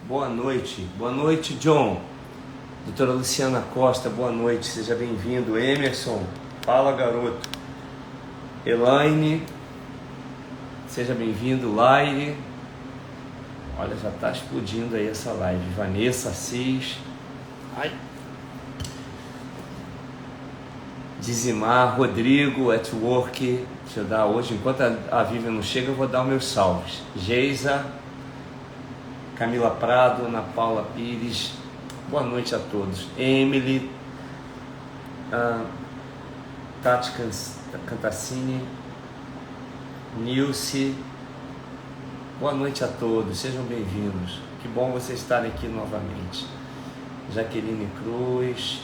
Boa noite, John. Doutora Luciana Costa, boa noite, seja bem-vindo. Emerson, fala garoto. Elaine, seja bem-vindo. Laire, olha, já está explodindo aí essa live. Vanessa Assis, ai. Dizimar, Rodrigo, at work. Deixa eu dar hoje, enquanto a Vivian não chega, eu vou dar os meus salves. Geisa, Camila Prado, Ana Paula Pires, boa noite a todos. Emily, Tati Cantassini, Nilce, boa noite a todos, sejam bem-vindos. Que bom vocês estarem aqui novamente. Jaqueline Cruz,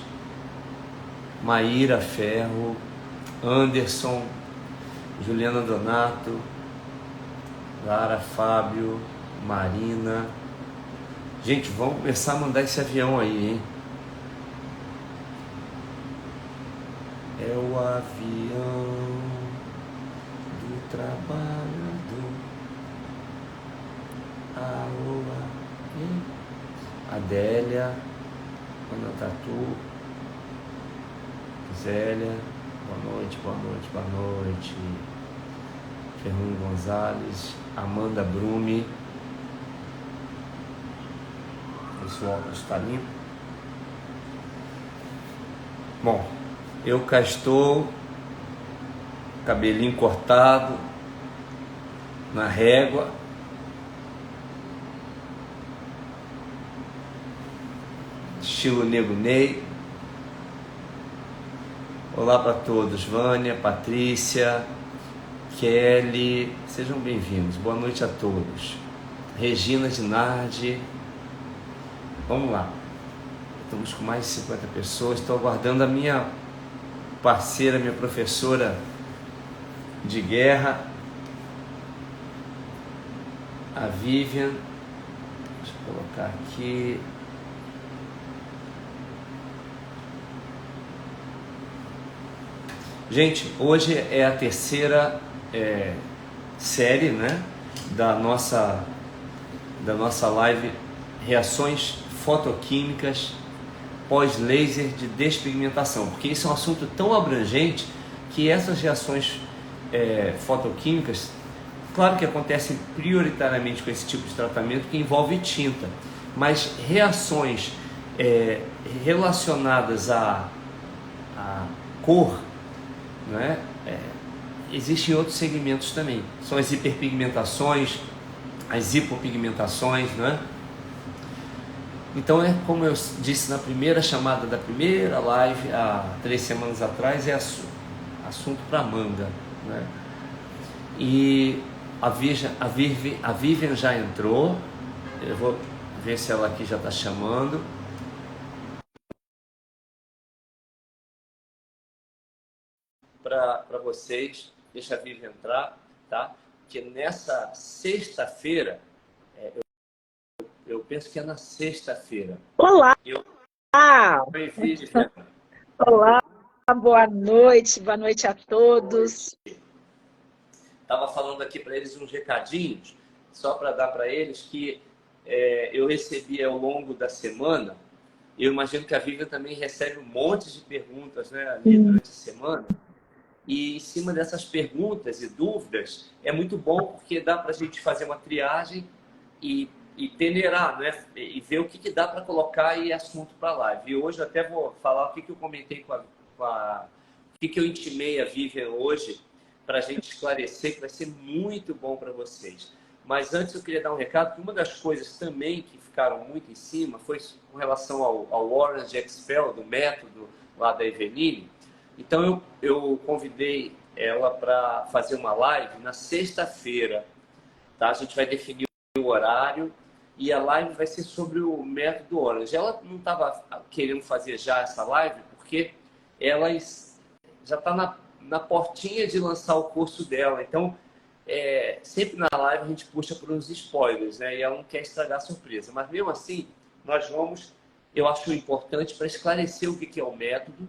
Maíra Ferro, Anderson, Juliana Donato, Lara Fábio, Marina. Gente, vamos começar a mandar esse avião aí, hein? É o avião do trabalhador. Aoa. Adélia, Ana Tatu, Zélia, boa noite, boa noite, boa noite. Fernando Gonzalez, Amanda Brume. Esse óculos está limpo. Bom, eu cá estou, cabelinho cortado, na régua. Estilo Nego Ney. Olá para todos, Vânia, Patrícia, Kelly, sejam bem-vindos. Boa noite a todos. Regina Dinardi. Vamos lá. Estamos com mais de 50 pessoas. Estou aguardando a minha parceira, minha professora de guerra, a Vivian. Deixa eu colocar aqui. Gente, hoje é a terceira série, né, da nossa live Reações Fotoquímicas pós-laser de despigmentação, porque isso é um assunto tão abrangente que essas reações fotoquímicas, claro que acontecem prioritariamente com esse tipo de tratamento que envolve tinta, mas reações relacionadas à cor, né? Existem outros segmentos também, são as hiperpigmentações, as hipopigmentações, né? Então como eu disse na primeira chamada da primeira live, há 3 semanas atrás, é assunto para manga, né? E a Vivian já entrou, eu vou ver se ela aqui já está chamando. Para vocês, deixa a Vivian entrar, tá? Que nessa sexta-feira, eu penso que é na sexta-feira. Olá! Oi, Vivian. Olá, boa noite a todos. Estava falando aqui para eles uns recadinhos, só para dar para eles que eu recebi ao longo da semana. Eu imagino que a Vivian também recebe um monte de perguntas, né, ali durante a semana. E em cima dessas perguntas e dúvidas, é muito bom porque dá para a gente fazer uma triagem e peneirar, né? E ver o que dá para colocar aí assunto para a live. E hoje eu até vou falar o que eu comentei o que eu intimei a Vivian hoje para a gente esclarecer, que vai ser muito bom para vocês. Mas antes eu queria dar um recado, que uma das coisas também que ficaram muito em cima foi com relação ao Orange Expel, do método lá da Eveline. Então eu convidei ela para fazer uma live na sexta-feira, tá? A gente vai definir o horário e a live vai ser sobre o método Orange. Ela não estava querendo fazer já essa live porque ela já está na portinha de lançar o curso dela. Então, sempre na live a gente puxa por uns spoilers, né? E ela não quer estragar a surpresa. Mas mesmo assim, nós vamos, eu acho importante para esclarecer o que é o método,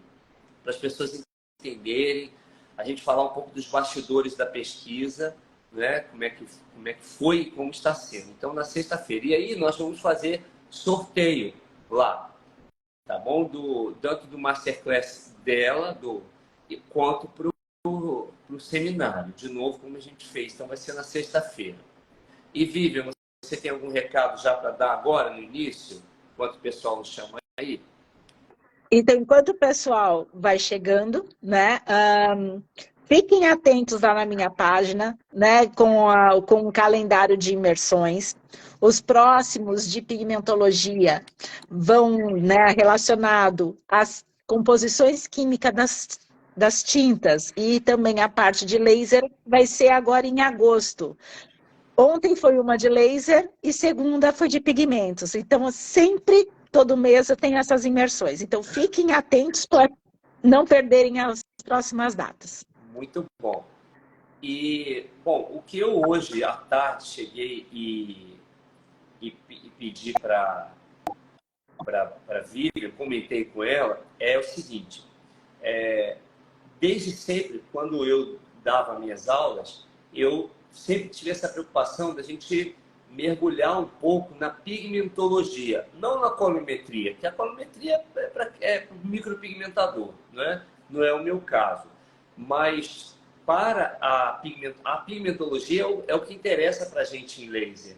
para as pessoas entenderem, a gente falar um pouco dos bastidores da pesquisa, né? Como é que foi e como está sendo. Então, na sexta-feira. E aí nós vamos fazer sorteio lá, tá bom? Tanto do Masterclass dela, quanto para o seminário. De novo, como a gente fez. Então, vai ser na sexta-feira. E, Vivian, você tem algum recado já para dar agora, no início? Enquanto o pessoal nos chama aí? Então, enquanto o pessoal vai chegando, né? Fiquem atentos lá na minha página, né? Com o calendário de imersões. Os próximos de pigmentologia vão, né, relacionado às composições químicas das tintas e também a parte de laser vai ser agora em agosto. Ontem foi uma de laser e segunda foi de pigmentos. Então, sempre, todo mês, eu tenho essas imersões. Então, fiquem atentos para não perderem as próximas datas. Muito bom. E, bom, o que eu hoje à tarde cheguei e pedi para a Vivian, comentei com ela, é o seguinte: desde sempre, quando eu dava minhas aulas, eu sempre tive essa preocupação da gente mergulhar um pouco na pigmentologia, não na colorimetria, que a colorimetria é para o micropigmentador, não é o meu caso. Mas para a pigmentologia é o que interessa para a gente em laser.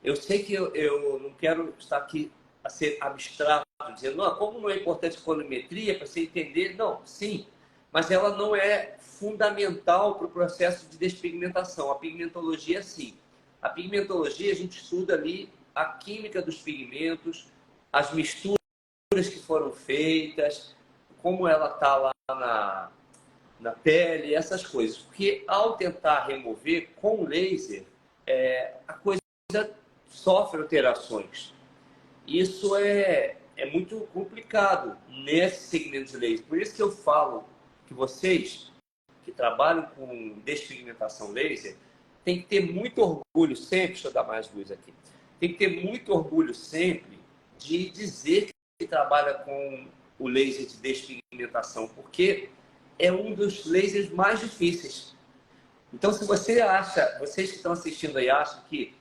Eu sei que eu não quero estar aqui a ser abstrato, dizendo, não, como não é importante a colorimetria para você entender, não, sim, mas ela não é fundamental para o processo de despigmentação. A pigmentologia, sim. A pigmentologia, a gente estuda ali a química dos pigmentos, as misturas que foram feitas, como ela está lá na pele, essas coisas. Porque ao tentar remover com laser, a coisa sofre alterações. Isso é muito complicado nesse segmento de laser. Por isso que eu falo que vocês que trabalham com despigmentação laser têm que ter muito orgulho sempre, deixa eu dar mais luz aqui, tem que ter muito orgulho sempre de dizer que trabalha com o laser de despigmentação, porque é um dos lasers mais difíceis. Então, se você acha, vocês que estão assistindo aí acham que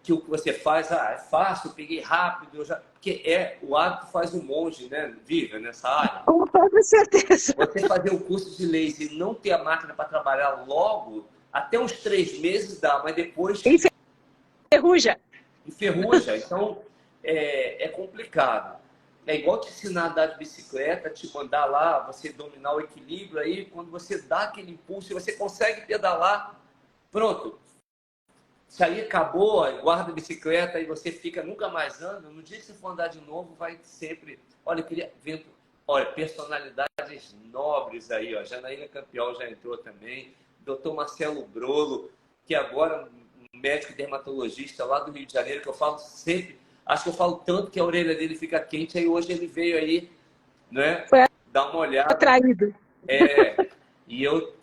o que você faz é fácil, peguei rápido, porque o hábito faz o monge, né? Vive nessa área. Com toda certeza. Você fazer um curso de laser e não ter a máquina para trabalhar logo, até uns 3 meses dá, mas depois Enferruja. enferruja. Então, é complicado. É igual te ensinar a andar de bicicleta, te mandar lá, você dominar o equilíbrio, aí quando você dá aquele impulso e você consegue pedalar, pronto. Se aí acabou, guarda a bicicleta e você fica, nunca mais anda, no dia que você for andar de novo, vai sempre... Olha, eu queria ver... Olha, personalidades nobres aí, ó. Janaína Campiol já entrou também. Dr. Marcelo Brolo, que agora é um médico dermatologista lá do Rio de Janeiro, que eu falo sempre... Acho que eu falo tanto que a orelha dele fica quente, aí hoje ele veio aí, né? Foi Dar uma olhada. atraído. E eu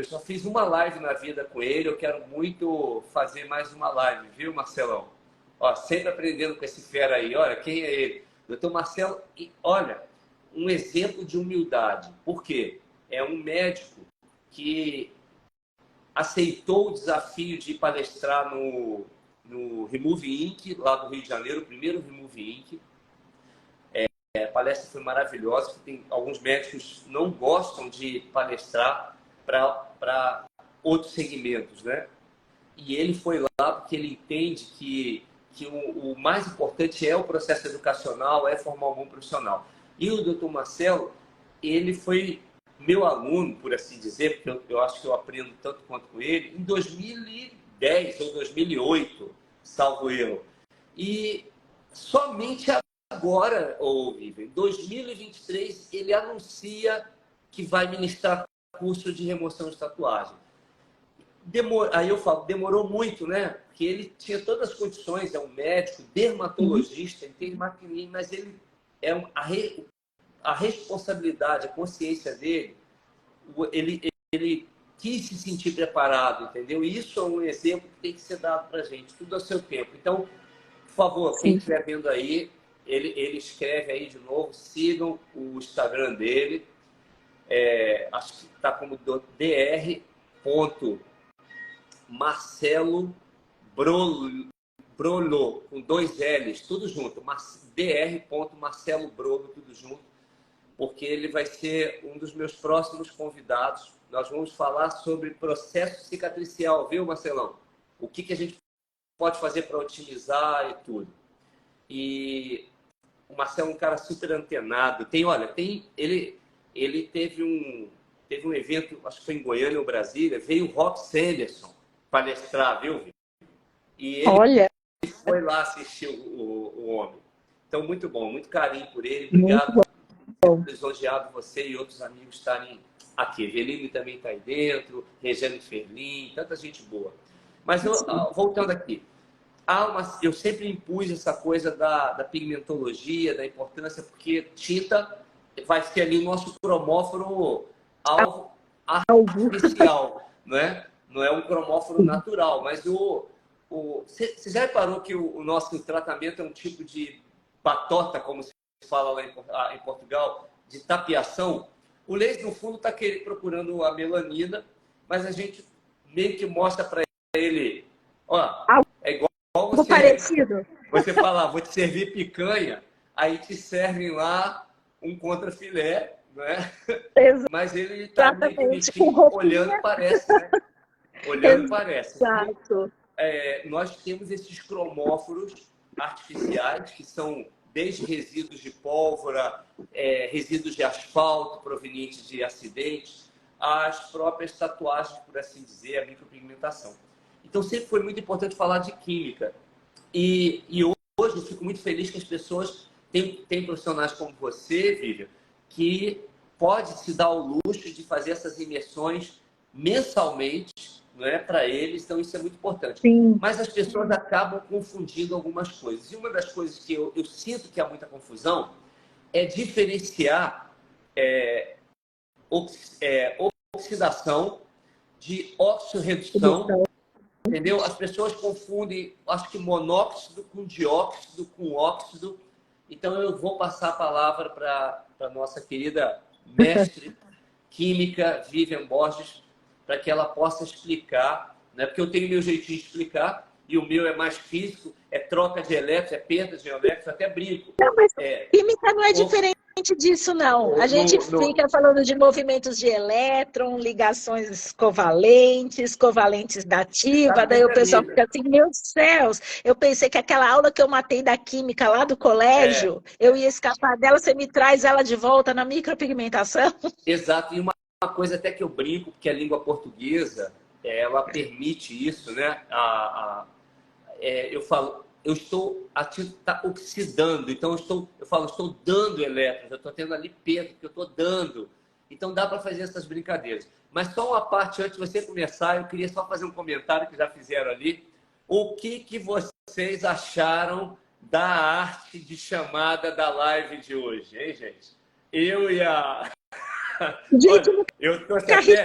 só fiz uma live na vida com ele, eu quero muito fazer mais uma live, viu, Marcelão? Ó, sempre aprendendo com esse fera aí, olha, quem é ele? Doutor Marcelo, e olha, um exemplo de humildade. Por quê? É um médico que aceitou o desafio de palestrar no Remove Inc., lá do Rio de Janeiro, o primeiro Remove Inc., a palestra foi maravilhosa, tem alguns médicos não gostam de palestrar para outros segmentos, né? E ele foi lá porque ele entende que o mais importante é o processo educacional, é formar um bom profissional. E o doutor Marcelo, ele foi meu aluno, por assim dizer, porque eu acho que eu aprendo tanto quanto com ele, em 2010 ou 2008, salvo eu. E somente agora, em 2023, ele anuncia que vai ministrar curso de remoção de tatuagem. Aí eu falo, demorou muito, né? Porque ele tinha todas as condições, é um médico, dermatologista, ele tem maquininha, mas ele a responsabilidade, a consciência dele, ele quis se sentir preparado, entendeu? E isso é um exemplo que tem que ser dado para a gente, tudo a seu tempo. Então, por favor, quem estiver vendo aí, ele escreve aí de novo, sigam o Instagram dele, acho que está como dr. Marcelo Brolo, com 2 L's, tudo junto. Dr. Marcelo Brolo, tudo junto, porque ele vai ser um dos meus próximos convidados. Nós vamos falar sobre processo cicatricial, viu, Marcelão? O que a gente pode fazer para otimizar e tudo. E o Marcelo é um cara super antenado. Ele teve um evento, acho que foi em Goiânia ou Brasília, veio o Rob Sanderson palestrar, viu? E ele Olha, foi lá assistir o homem. Então, muito bom, muito carinho por ele. Obrigado por lisonjeado você e outros amigos estarem aqui. Eveline também está aí dentro, Regiane Ferlin, tanta gente boa. Mas voltando aqui, eu sempre impus essa coisa da pigmentologia, da importância, porque tinta vai ser ali o nosso cromóforo artificial, né? Não é um cromóforo natural, mas você já reparou que o nosso tratamento é um tipo de batota, como se fala lá em Portugal, de tapiação? O laser, no fundo, está procurando a melanina, mas a gente meio que mostra para ele, ó, é igual você, parecido. você fala, vou te servir picanha, aí te servem lá um contrafilé, né? Mas ele está meio bonitinho, olhando parece, né? Olhando parece. Exato. Nós temos esses cromóforos artificiais, que são desde resíduos de pólvora, resíduos de asfalto provenientes de acidentes, às próprias tatuagens, por assim dizer, a micropigmentação. Então, sempre foi muito importante falar de química. E hoje eu fico muito feliz que as pessoas têm profissionais como você, Vivian, que pode se dar o luxo de fazer essas imersões mensalmente, não é, para eles. Então, isso é muito importante. Sim. Mas as pessoas acabam confundindo algumas coisas. E uma das coisas que eu sinto que há muita confusão é diferenciar oxidação de oxirredução. Entendeu? As pessoas confundem, acho que monóxido com dióxido, com óxido. Então, eu vou passar a palavra para a nossa querida mestre química, Vivian Borges, para que ela possa explicar, né? Porque eu tenho meu jeitinho de explicar, e o meu é mais físico, é troca de elétrons, é perda de elétrons, até brinco. Não, mas química não é diferente disso, não. A gente fica falando de movimentos de elétron, ligações covalentes, covalentes da ativa, daí o pessoal fica assim, meus céus, eu pensei que aquela aula que eu matei da química lá do colégio, eu ia escapar dela, você me traz ela de volta na micropigmentação? Exato, e uma coisa até que eu brinco, porque a língua portuguesa, ela permite isso, né? Eu falo, a tinta está oxidando, então eu falo, estou dando elétrons, eu estou tendo ali perda, porque eu estou dando. Então dá para fazer essas brincadeiras. Mas só uma parte, antes de você começar, eu queria só fazer um comentário que já fizeram ali. O que vocês acharam da arte de chamada da live de hoje, hein, gente? Eu e a... Gente, olha, eu trouxe até,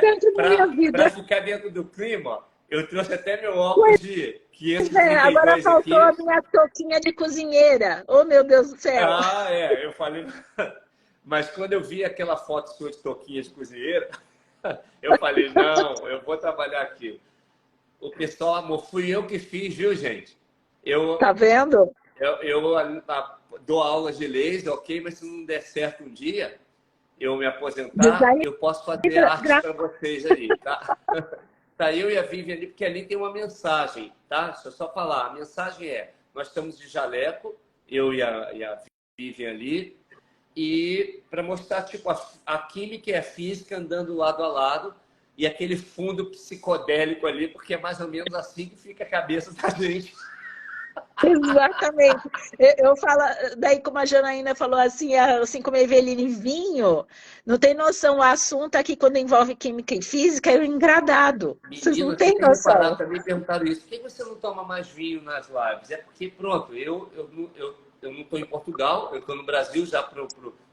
para ficar dentro do clima, eu trouxe até meu óculos de 532 agora faltou aqui. a minha touquinha de cozinheira. Oh, meu Deus do céu. Eu falei... Mas quando eu vi aquela foto sua de touquinha de cozinheira, eu falei, não, eu vou trabalhar aqui. O pessoal, amor, fui eu que fiz, viu, gente? Tá vendo? Eu dou aulas de laser, ok? Mas se não der certo um dia, eu me aposentar, eu posso fazer arte para vocês aí, tá? Tá eu e a Vivian ali, porque ali tem uma mensagem, tá? Deixa eu só falar. A mensagem nós estamos de jaleco, eu e a Vivian ali, e para mostrar, tipo, a química e a física andando lado a lado, e aquele fundo psicodélico ali, porque é mais ou menos assim que fica a cabeça da gente. Exatamente. Eu falo, daí como a Janaína falou assim como a Eveline, vinho, não tem noção, o assunto aqui quando envolve química e física é o engradado. Vocês não têm noção. Também perguntaram isso, por que você não toma mais vinho nas lives? É porque, pronto, eu não estou em Portugal, eu estou no Brasil já para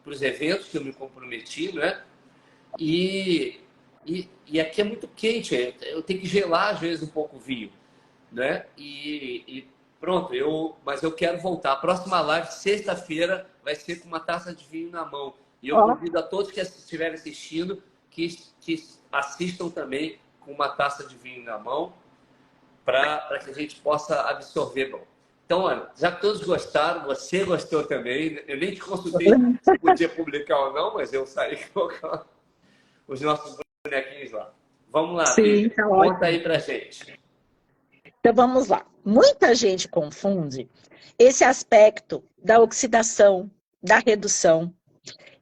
os eventos que eu me comprometi, né? E aqui é muito quente, eu tenho que gelar às vezes um pouco o vinho, né? Pronto, mas eu quero voltar. A próxima live, sexta-feira, vai ser com uma taça de vinho na mão. E eu convido a todos que estiverem assistindo que assistam também com uma taça de vinho na mão. para que a gente possa absorver. Bom, então, olha, já que todos gostaram, você gostou também. Eu nem te consultei se podia publicar ou não, mas eu saí colocando os nossos bonequinhos lá. Vamos lá, Sim, Vivian, tá conta ótimo. aí pra gente. Então vamos lá. Muita gente confunde esse aspecto da oxidação, da redução.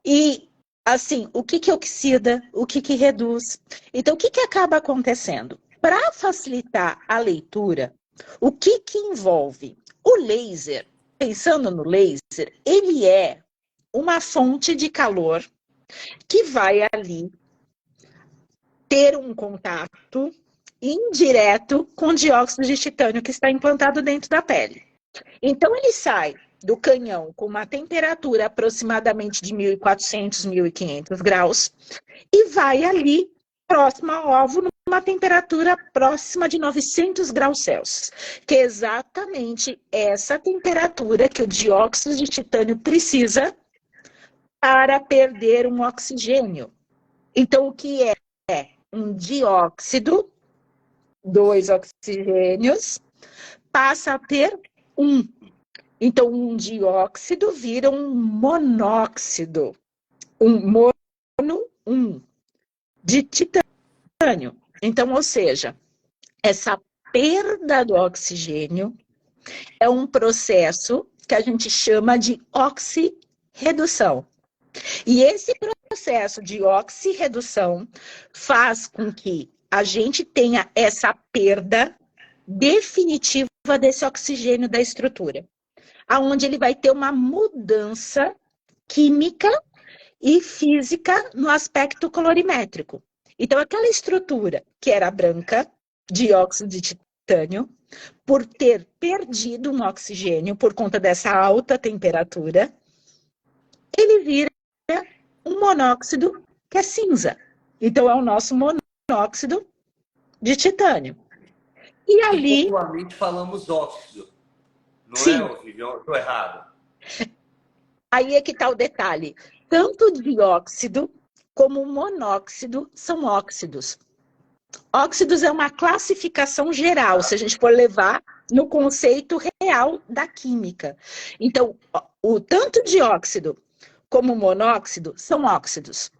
E, assim, o que oxida, o que reduz. Então, o que acaba acontecendo? Para facilitar a leitura, o que envolve? O laser, pensando no laser, ele é uma fonte de calor que vai ali ter um contato indireto com o dióxido de titânio que está implantado dentro da pele. Então, ele sai do canhão com uma temperatura aproximadamente de 1.400, 1.500 graus e vai ali próximo ao alvo numa temperatura próxima de 900 graus Celsius, que é exatamente essa temperatura que o dióxido de titânio precisa para perder um oxigênio. Então, o que é? Um dióxido, 2 oxigênios, passa a ter 1. Então, um dióxido vira um monóxido, um de titânio. Então, ou seja, essa perda do oxigênio é um processo que a gente chama de oxirredução. E esse processo de oxirredução faz com que a gente tenha essa perda definitiva desse oxigênio da estrutura, aonde ele vai ter uma mudança química e física no aspecto colorimétrico. Então, aquela estrutura que era branca, dióxido de titânio, por ter perdido um oxigênio por conta dessa alta temperatura, ele vira um monóxido que é cinza. Então, é o nosso monóxido de titânio. E ali... Popularmente falamos óxido. Não sim. É, Vivian? Estou errado. Aí é que está o detalhe. Tanto dióxido como monóxido são óxidos. Óxidos é uma classificação geral, se a gente for levar no conceito real da química. Então, o tanto dióxido como monóxido são óxidos.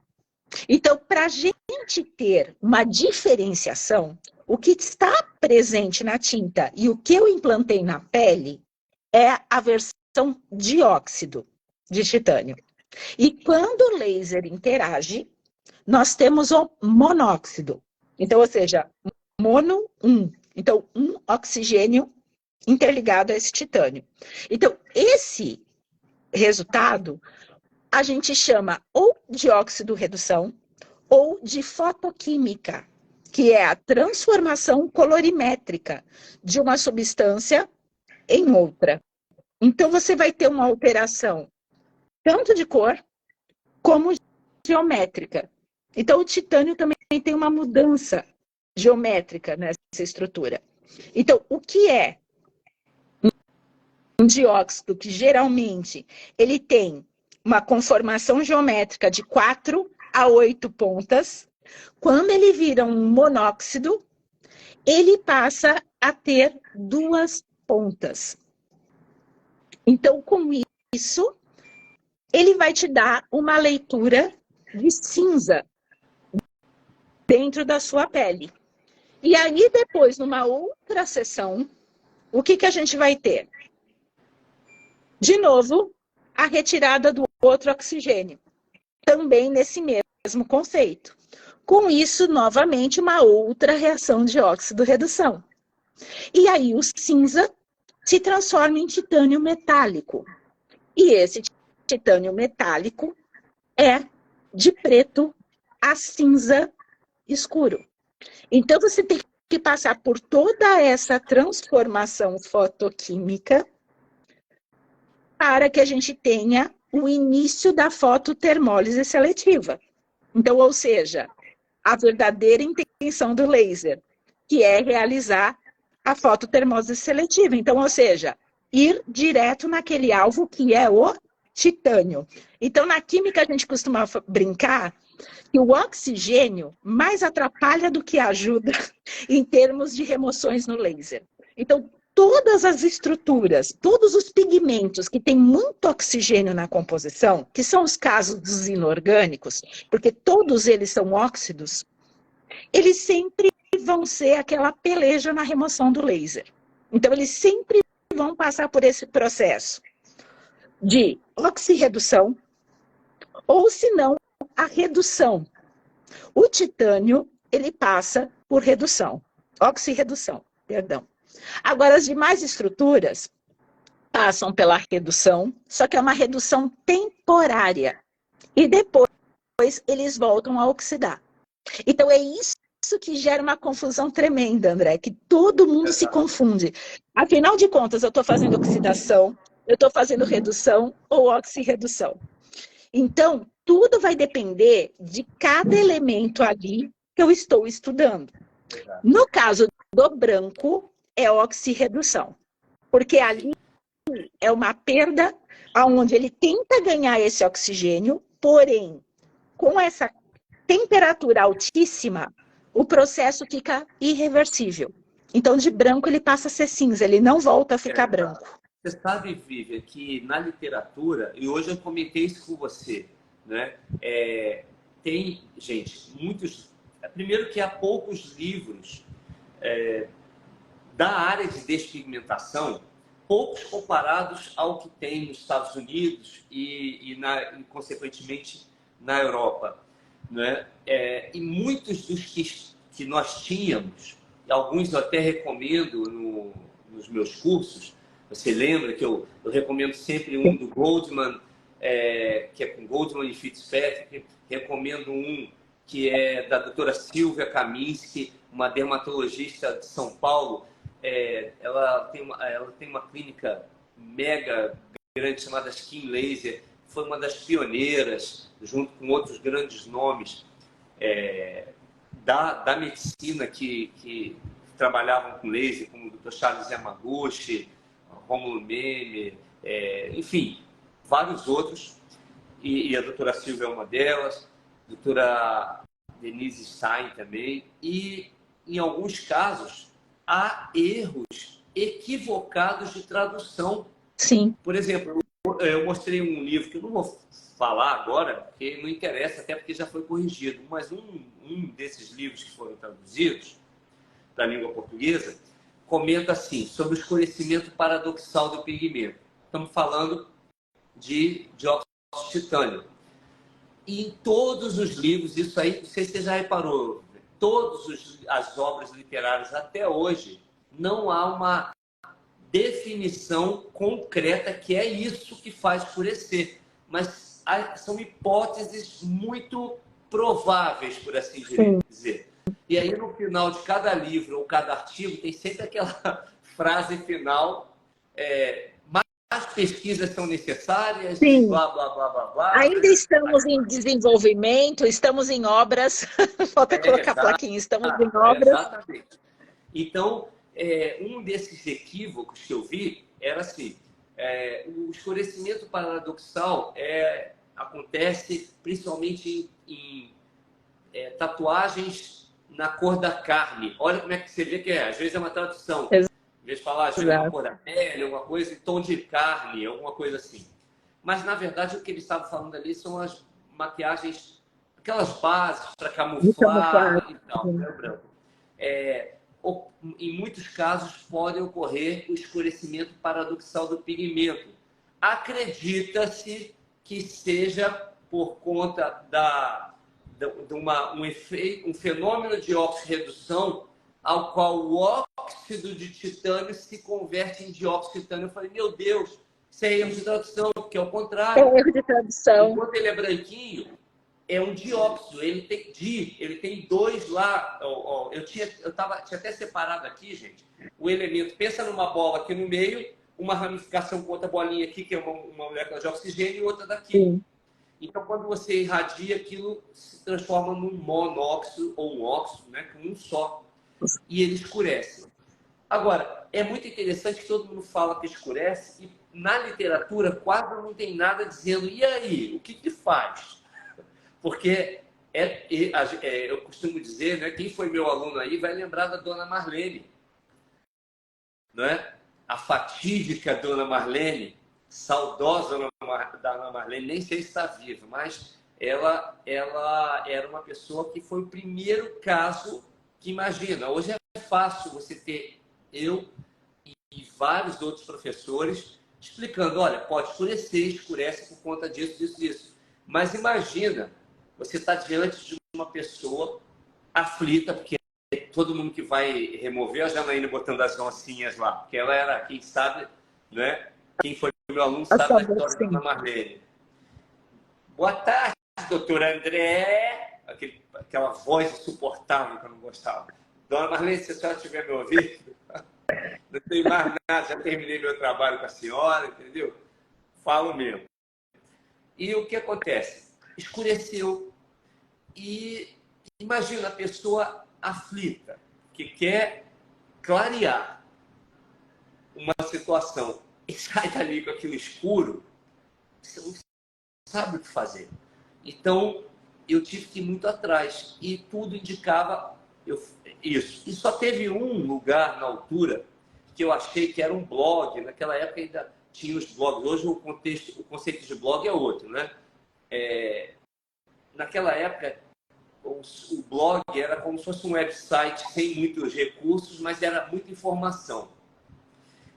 Então, para a gente ter uma diferenciação, o que está presente na tinta e o que eu implantei na pele é a versão dióxido de titânio. E quando o laser interage, nós temos o monóxido. Então, ou seja, mono 1. Então, um oxigênio interligado a esse titânio. Então, esse resultado a gente chama ou de óxido-redução ou de fotoquímica, que é a transformação colorimétrica de uma substância em outra. Então, você vai ter uma alteração tanto de cor como geométrica. Então, o titânio também tem uma mudança geométrica nessa estrutura. Então, o que é um dióxido que geralmente ele tem uma conformação geométrica de 4 a 8 pontas, quando ele vira um monóxido, ele passa a ter 2 pontas. Então, com isso, ele vai te dar uma leitura de cinza dentro da sua pele. E aí, depois, numa outra sessão, o que a gente vai ter? De novo, a retirada do outro oxigênio. Também nesse mesmo conceito. Com isso, novamente, uma outra reação de óxido-redução. E aí, o cinza se transforma em titânio metálico. E esse titânio metálico é de preto a cinza escuro. Então, você tem que passar por toda essa transformação fotoquímica para que a gente tenha o início da fototermólise seletiva. Então, ou seja, a verdadeira intenção do laser, que é realizar a fototermólise seletiva. Então, ou seja, ir direto naquele alvo que é o titânio. Então, na química, a gente costuma brincar que o oxigênio mais atrapalha do que ajuda em termos de remoções no laser. Então, todas as estruturas, todos os pigmentos que têm muito oxigênio na composição, que são os casos dos inorgânicos, porque todos eles são óxidos, eles sempre vão ser aquela peleja na remoção do laser. Então, eles sempre vão passar por esse processo de oxirredução, ou se não, a redução. O titânio, ele passa por redução, oxirredução, perdão. Agora, as demais estruturas passam pela redução, só que é uma redução temporária. E depois eles voltam a oxidar. Então, é isso que gera uma confusão tremenda, André, que todo mundo se confunde. Afinal de contas, eu estou fazendo oxidação, eu estou fazendo redução ou oxirredução. Então, tudo vai depender de cada elemento ali que eu estou estudando. No caso do branco, é oxirredução, porque ali é uma perda onde ele tenta ganhar esse oxigênio, porém, com essa temperatura altíssima, o processo fica irreversível. Então, de branco, ele passa a ser cinza, ele não volta a ficar branco. Você sabe, Vivian, que na literatura, e hoje eu comentei isso com você, né? Tem, gente, muitos... Primeiro que há poucos livros da área de despigmentação, poucos comparados ao que tem nos Estados Unidos e consequentemente, na Europa. Né? E muitos dos que nós tínhamos, alguns eu até recomendo nos meus cursos. Você lembra que eu recomendo sempre um do Goldman, que é com Goldman e Fitzpatrick. Recomendo um que é da doutora Silvia Kaminski, uma dermatologista de São Paulo. Ela tem uma clínica mega grande chamada Skin Laser. Foi uma das pioneiras, junto com outros grandes nomes da medicina que trabalhavam com laser, como o Dr. Charles Yamaguchi, Romulo Meme, enfim, vários outros. E a doutora Silvia é uma delas, a doutora Denise Stein também. E, em alguns casos, há erros equivocados de tradução. Sim. Por exemplo, eu mostrei um livro que eu não vou falar agora, porque não interessa, até porque já foi corrigido, mas um desses livros que foram traduzidos para a língua portuguesa comenta assim, sobre o escurecimento paradoxal do pigmento. Estamos falando de dióxido de titânio. E em todos os livros, isso aí, não sei se você já reparou, todas as obras literárias até hoje, não há uma definição concreta que é isso que faz escurecer. Mas são hipóteses muito prováveis, por assim dizer. E aí, no final de cada livro ou cada artigo, tem sempre aquela frase final, mais pesquisas são necessárias, Sim. blá, blá, blá, blá, blá. Ainda estamos em desenvolvimento, estamos em obras, falta colocar plaquinha, estamos em obras. Exatamente. Então, um desses equívocos que eu vi era assim, o escurecimento paradoxal acontece principalmente em tatuagens na cor da carne. Olha como é que você vê que às vezes é uma tradução. Em vez de falar na cor da pele, alguma coisa, em tom de carne, alguma coisa assim. Mas, na verdade, o que eles estavam falando ali são as maquiagens, aquelas bases para camuflar e tal, né, branco. Em muitos casos, pode ocorrer o escurecimento paradoxal do pigmento. Acredita-se que seja por conta de um fenômeno de oxirredução ao qual o óxido de titânio se converte em dióxido de titânio. Eu falei, meu Deus, isso é erro de tradução, porque é o contrário. É erro de tradução. Enquanto ele é branquinho, é um dióxido, ele tem dois lá. Eu tinha até separado aqui, gente, o elemento. Pensa numa bola aqui no meio, uma ramificação com outra bolinha aqui, que é uma molécula de oxigênio, e outra daqui. Sim. Então, quando você irradia, aquilo se transforma num monóxido ou um óxido, né, com um só. E ele escurece. Agora, é muito interessante que todo mundo fala que escurece e na literatura quase não tem nada dizendo, e aí, o que faz? Porque Eu costumo dizer, né, quem foi meu aluno aí vai lembrar da Dona Marlene, não é? A fatídica Dona Marlene, saudosa Dona Marlene, nem sei se está viva, mas ela era uma pessoa que foi o primeiro caso que, imagina, hoje é fácil você ter eu e vários outros professores explicando, olha, pode escurecer, escurece por conta disso, disso, disso. Mas imagina, você está diante de uma pessoa aflita, porque todo mundo que vai remover a Janaína botando as oncinhas lá, porque ela era, quem sabe, né? Quem foi meu aluno sabe da história da Dona Marlene. Boa tarde, doutor André. Aquela voz insuportável que eu não gostava. Dona Marlene, se a senhora tiver me ouvindo, não tem mais nada, já terminei meu trabalho com a senhora, entendeu? Falo mesmo. E o que acontece? Escureceu. E imagina a pessoa aflita, que quer clarear uma situação e sai dali com aquilo escuro, você não sabe o que fazer. Então, eu tive que ir muito atrás e tudo indicava isso. E só teve um lugar na altura que eu achei que era um blog. Naquela época ainda tinha os blogs. Hoje o conceito de blog é outro, né? Naquela época, o blog era como se fosse um website sem muitos recursos, mas era muita informação.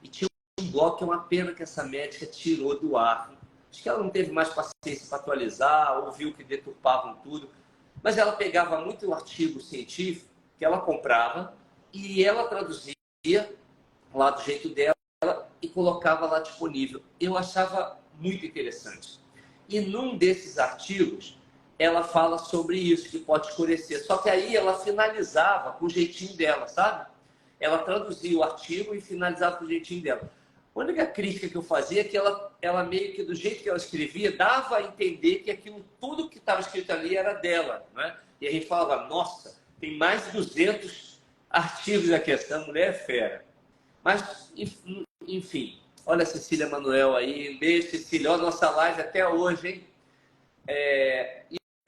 E tinha um blog que é uma pena que essa médica tirou do ar. Acho que ela não teve mais paciência para atualizar, ou viu que deturpavam tudo. Mas ela pegava muito artigo científico que ela comprava e ela traduzia lá do jeito dela e colocava lá disponível. Eu achava muito interessante. E num desses artigos, ela fala sobre isso, que pode escurecer. Só que aí ela finalizava com o jeitinho dela, sabe? Ela traduzia o artigo e finalizava com o jeitinho dela. A única crítica que eu fazia é que ela meio que, do jeito que ela escrevia, dava a entender que aquilo, tudo que estava escrito ali era dela, né? E a gente falava, nossa, tem mais de 200 artigos aqui, essa mulher é fera. Mas, enfim, olha a Cecília Manuel aí, um beijo, Cecília, olha a nossa live até hoje, hein?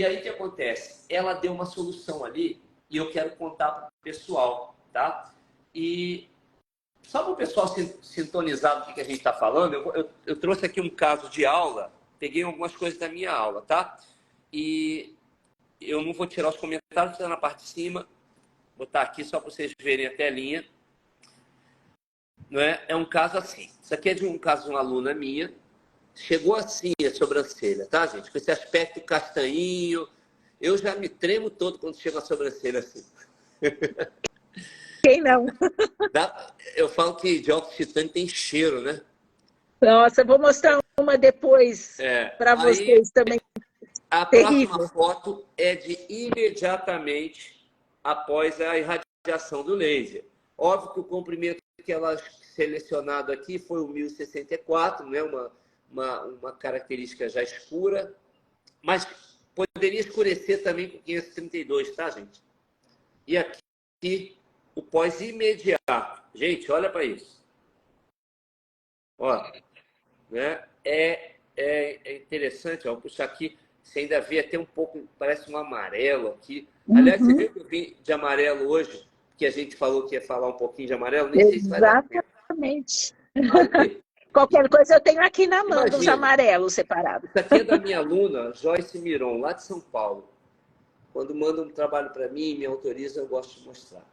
E aí o que acontece? Ela deu uma solução ali e eu quero contar para o pessoal, tá? E só para o pessoal sintonizar do que a gente está falando, eu trouxe aqui um caso de aula, peguei algumas coisas da minha aula, tá? E eu não vou tirar os comentários, está na parte de cima, vou botar aqui só para vocês verem a telinha. Não é? É um caso assim. Isso aqui é de um caso de uma aluna minha. Chegou assim a sobrancelha, tá, gente? Com esse aspecto castanhinho. Eu já me tremo todo quando chega a sobrancelha assim. Quem não? Eu falo que de óxido de titânio tem cheiro, né? Nossa, eu vou mostrar uma depois para vocês também. A próxima foto é de imediatamente após a irradiação do laser. Óbvio que o comprimento que ela selecionado aqui foi o 1064, né? Uma característica já escura, mas poderia escurecer também com 532, tá, gente? E aqui o pós imediato. Gente, olha para isso. Ó, né? É interessante, ó, vou puxar aqui, você ainda vê até um pouco, parece um amarelo aqui. Aliás, você viu que eu vim de amarelo hoje, que a gente falou que ia falar um pouquinho de amarelo? Nem sei se vai dar tempo. Exatamente. Qualquer coisa eu tenho aqui na mão, os amarelos separados. Isso aqui é da minha aluna, Joyce Miron, lá de São Paulo. Quando manda um trabalho para mim, me autoriza, eu gosto de mostrar.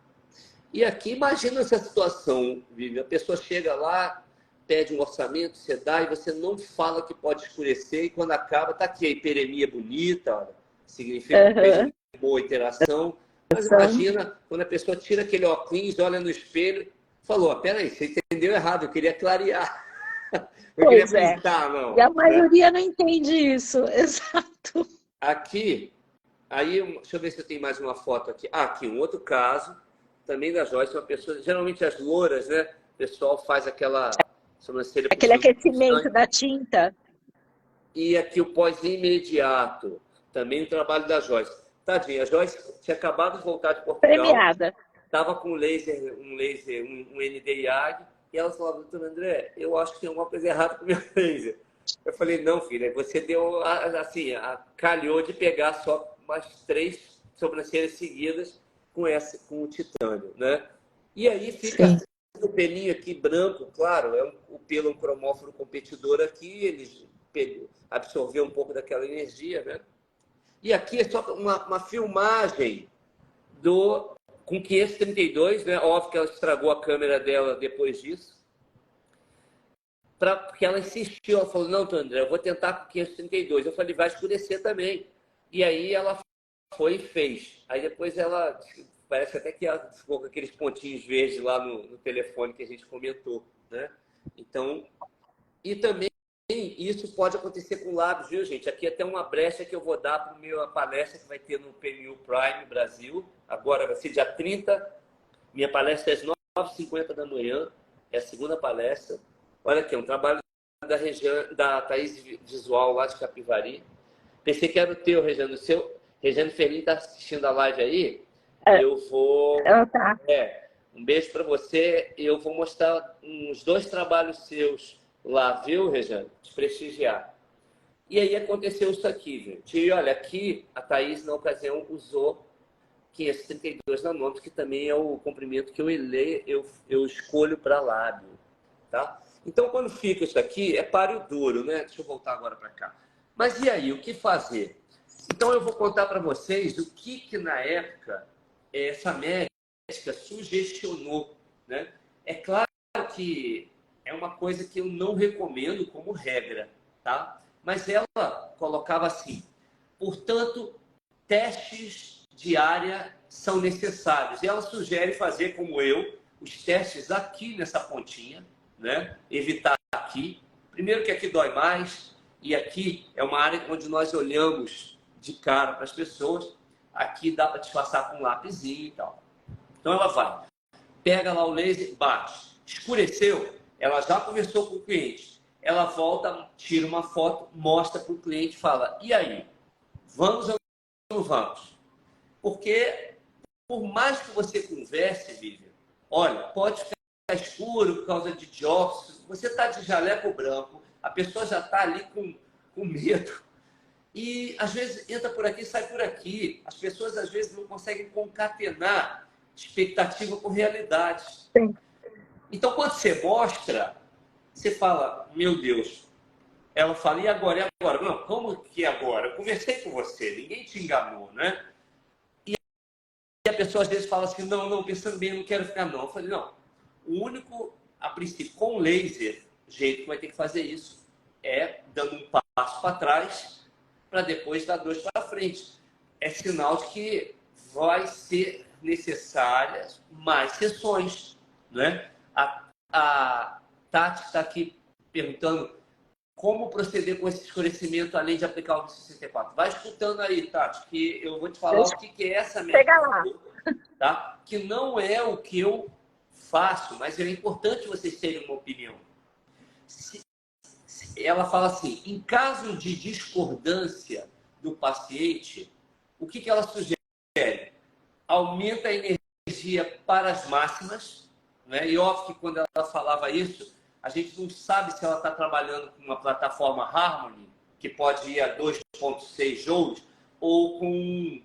E aqui, imagina essa situação, Vivi. A pessoa chega lá, pede um orçamento, você dá, e você não fala que pode escurecer, e quando acaba, tá aqui a hiperemia bonita, olha, significa que fez boa interação. Mas imagina quando a pessoa tira aquele óculos, olha no espelho, falou, peraí, você entendeu errado, eu queria clarear. Eu queria pintar, não. E a maioria não entende isso, exato. Aqui, aí, deixa eu ver se eu tenho mais uma foto aqui. Aqui um outro caso, também da Joyce, uma pessoa, geralmente as louras, né? O pessoal faz aquela sobrancelha. Aquele aquecimento da tinta. E aqui o pós-imediato, também o trabalho da Joyce. Tadinha, a Joyce tinha acabado de voltar de Portugal. Premiada. Estava com um NDIAG, e ela falava, doutor André, eu acho que tem alguma coisa errada com o meu laser. Eu falei, não, filha, você deu, assim, calhou de pegar só mais 3 sobrancelhas seguidas com o titânio, né? E aí fica Sim. o pelinho aqui branco, claro, o pelo é um cromóforo competidor aqui, ele absorveu um pouco daquela energia, né? E aqui é só uma filmagem com 532, né? Óbvio que ela estragou a câmera dela depois disso. Porque ela insistiu, ela falou, não, André, eu vou tentar com 532. Eu falei, vai escurecer também. E aí ela foi e fez. Aí depois ela, parece até que ela ficou com aqueles pontinhos verdes lá no telefone que a gente comentou, né? Então, e também isso pode acontecer com lábios, viu, gente? Aqui até uma brecha que eu vou dar para a minha palestra que vai ter no PNU Prime Brasil. Agora vai ser dia 30. Minha palestra é às 9h50 da manhã. É a segunda palestra. Olha aqui, um trabalho da Thaís Visual lá de Capivari. Pensei que era o teu, Regiane. O seu, Regiane Ferlin está assistindo a live aí. Eu vou... Tá. Um beijo para você. Eu vou mostrar uns 2 trabalhos seus lá, viu, Regiane? Te prestigiar. E aí aconteceu isso aqui, gente. E olha, aqui a Thaís, na ocasião, usou 532 nanômetros, que também é o comprimento que eu escolho para lábio, tá? Então, quando fica isso aqui, é páreo duro, né? Deixa eu voltar agora para cá. Mas e aí, o que fazer? Então, eu vou contar para vocês o que na época, essa médica sugestionou, né? É claro que é uma coisa que eu não recomendo como regra, tá? Mas ela colocava assim, portanto, testes de área são necessários. E ela sugere fazer como eu, os testes aqui nessa pontinha, né? Evitar aqui. Primeiro que aqui dói mais, e aqui é uma área onde nós olhamos de cara para as pessoas. Aqui dá para disfarçar com um lapisinho e tal. Então ela vai, pega lá o laser, bate. Escureceu, ela já conversou com o cliente. Ela volta, tira uma foto, mostra para o cliente e fala, e aí, vamos ou não vamos? Porque, por mais que você converse, Vivian, olha, pode ficar escuro por causa de dióxido, você está de jaleco branco, a pessoa já está ali com medo. E, às vezes, entra por aqui, sai por aqui. As pessoas, às vezes, não conseguem concatenar expectativa com realidade. Sim. Então, quando você mostra, você fala, meu Deus. Ela fala, e agora? E agora? Não, como que agora? Eu conversei com você, ninguém te enganou, né? E a pessoa, às vezes, fala assim, não, pensando bem, não quero ficar, não. Eu falei, não. O único, a princípio, com laser, o jeito que vai ter que fazer isso é dando um passo para trás para depois dar 2 para frente. É sinal de que vai ser necessárias mais sessões, né? A Tati está aqui perguntando como proceder com esse escurecimento além de aplicar o 64. Vai escutando aí, Tati, que eu vou te falar o que é essa métrica, tá? Que não é o que eu faço, mas é importante vocês terem uma opinião. Ela fala assim, em caso de discordância do paciente, o que ela sugere? Aumenta a energia para as máximas, né? E óbvio que quando ela falava isso, a gente não sabe se ela está trabalhando com uma plataforma Harmony, que pode ir a 2,6 joules, ou com um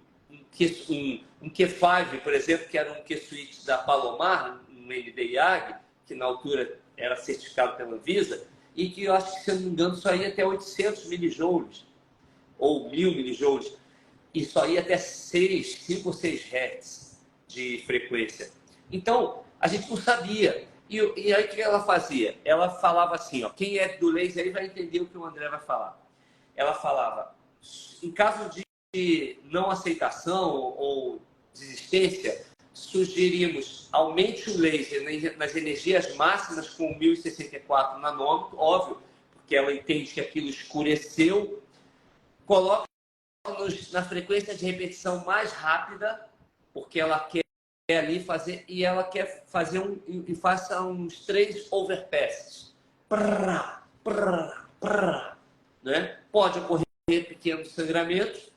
Q5, por exemplo, que era um Q-Switch da Palomar, um NDIAG, que na altura era certificado pela Anvisa, e que eu acho que, se eu não me engano, só ia até 800 milijoules, ou 1000 milijoules, e só ia até 5 ou 6 Hz de frequência. Então, a gente não sabia. E aí, o que ela fazia? Ela falava assim, ó, quem é do laser aí vai entender o que o André vai falar. Ela falava, em caso de não aceitação ou desistência, sugerimos aumente o laser nas energias máximas com 1064 nanômetros, óbvio, porque ela entende que aquilo escureceu, coloca na frequência de repetição mais rápida, porque ela quer ali fazer, e ela quer fazer e faça uns 3 overpasses. Né? Pode ocorrer pequenos sangramentos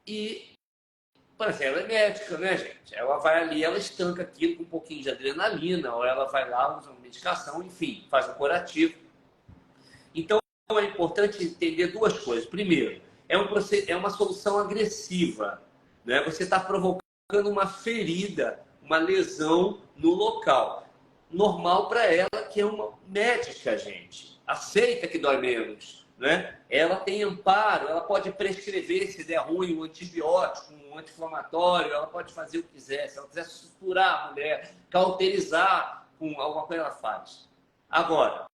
e, mas ela é médica, né, gente? Ela vai ali, ela estanca aquilo com um pouquinho de adrenalina, ou ela vai lá, usa uma medicação, enfim, faz um curativo. Então, é importante entender 2 coisas. Primeiro, é uma solução agressiva. né? Você está provocando uma ferida, uma lesão no local. Normal para ela, que é uma médica, gente. Aceita que dói menos, né? Ela tem amparo, ela pode prescrever, se der ruim, um antibiótico, um anti-inflamatório, ela pode fazer o que quiser. Se ela quiser suturar a mulher, cauterizar com alguma coisa, ela faz. Agora,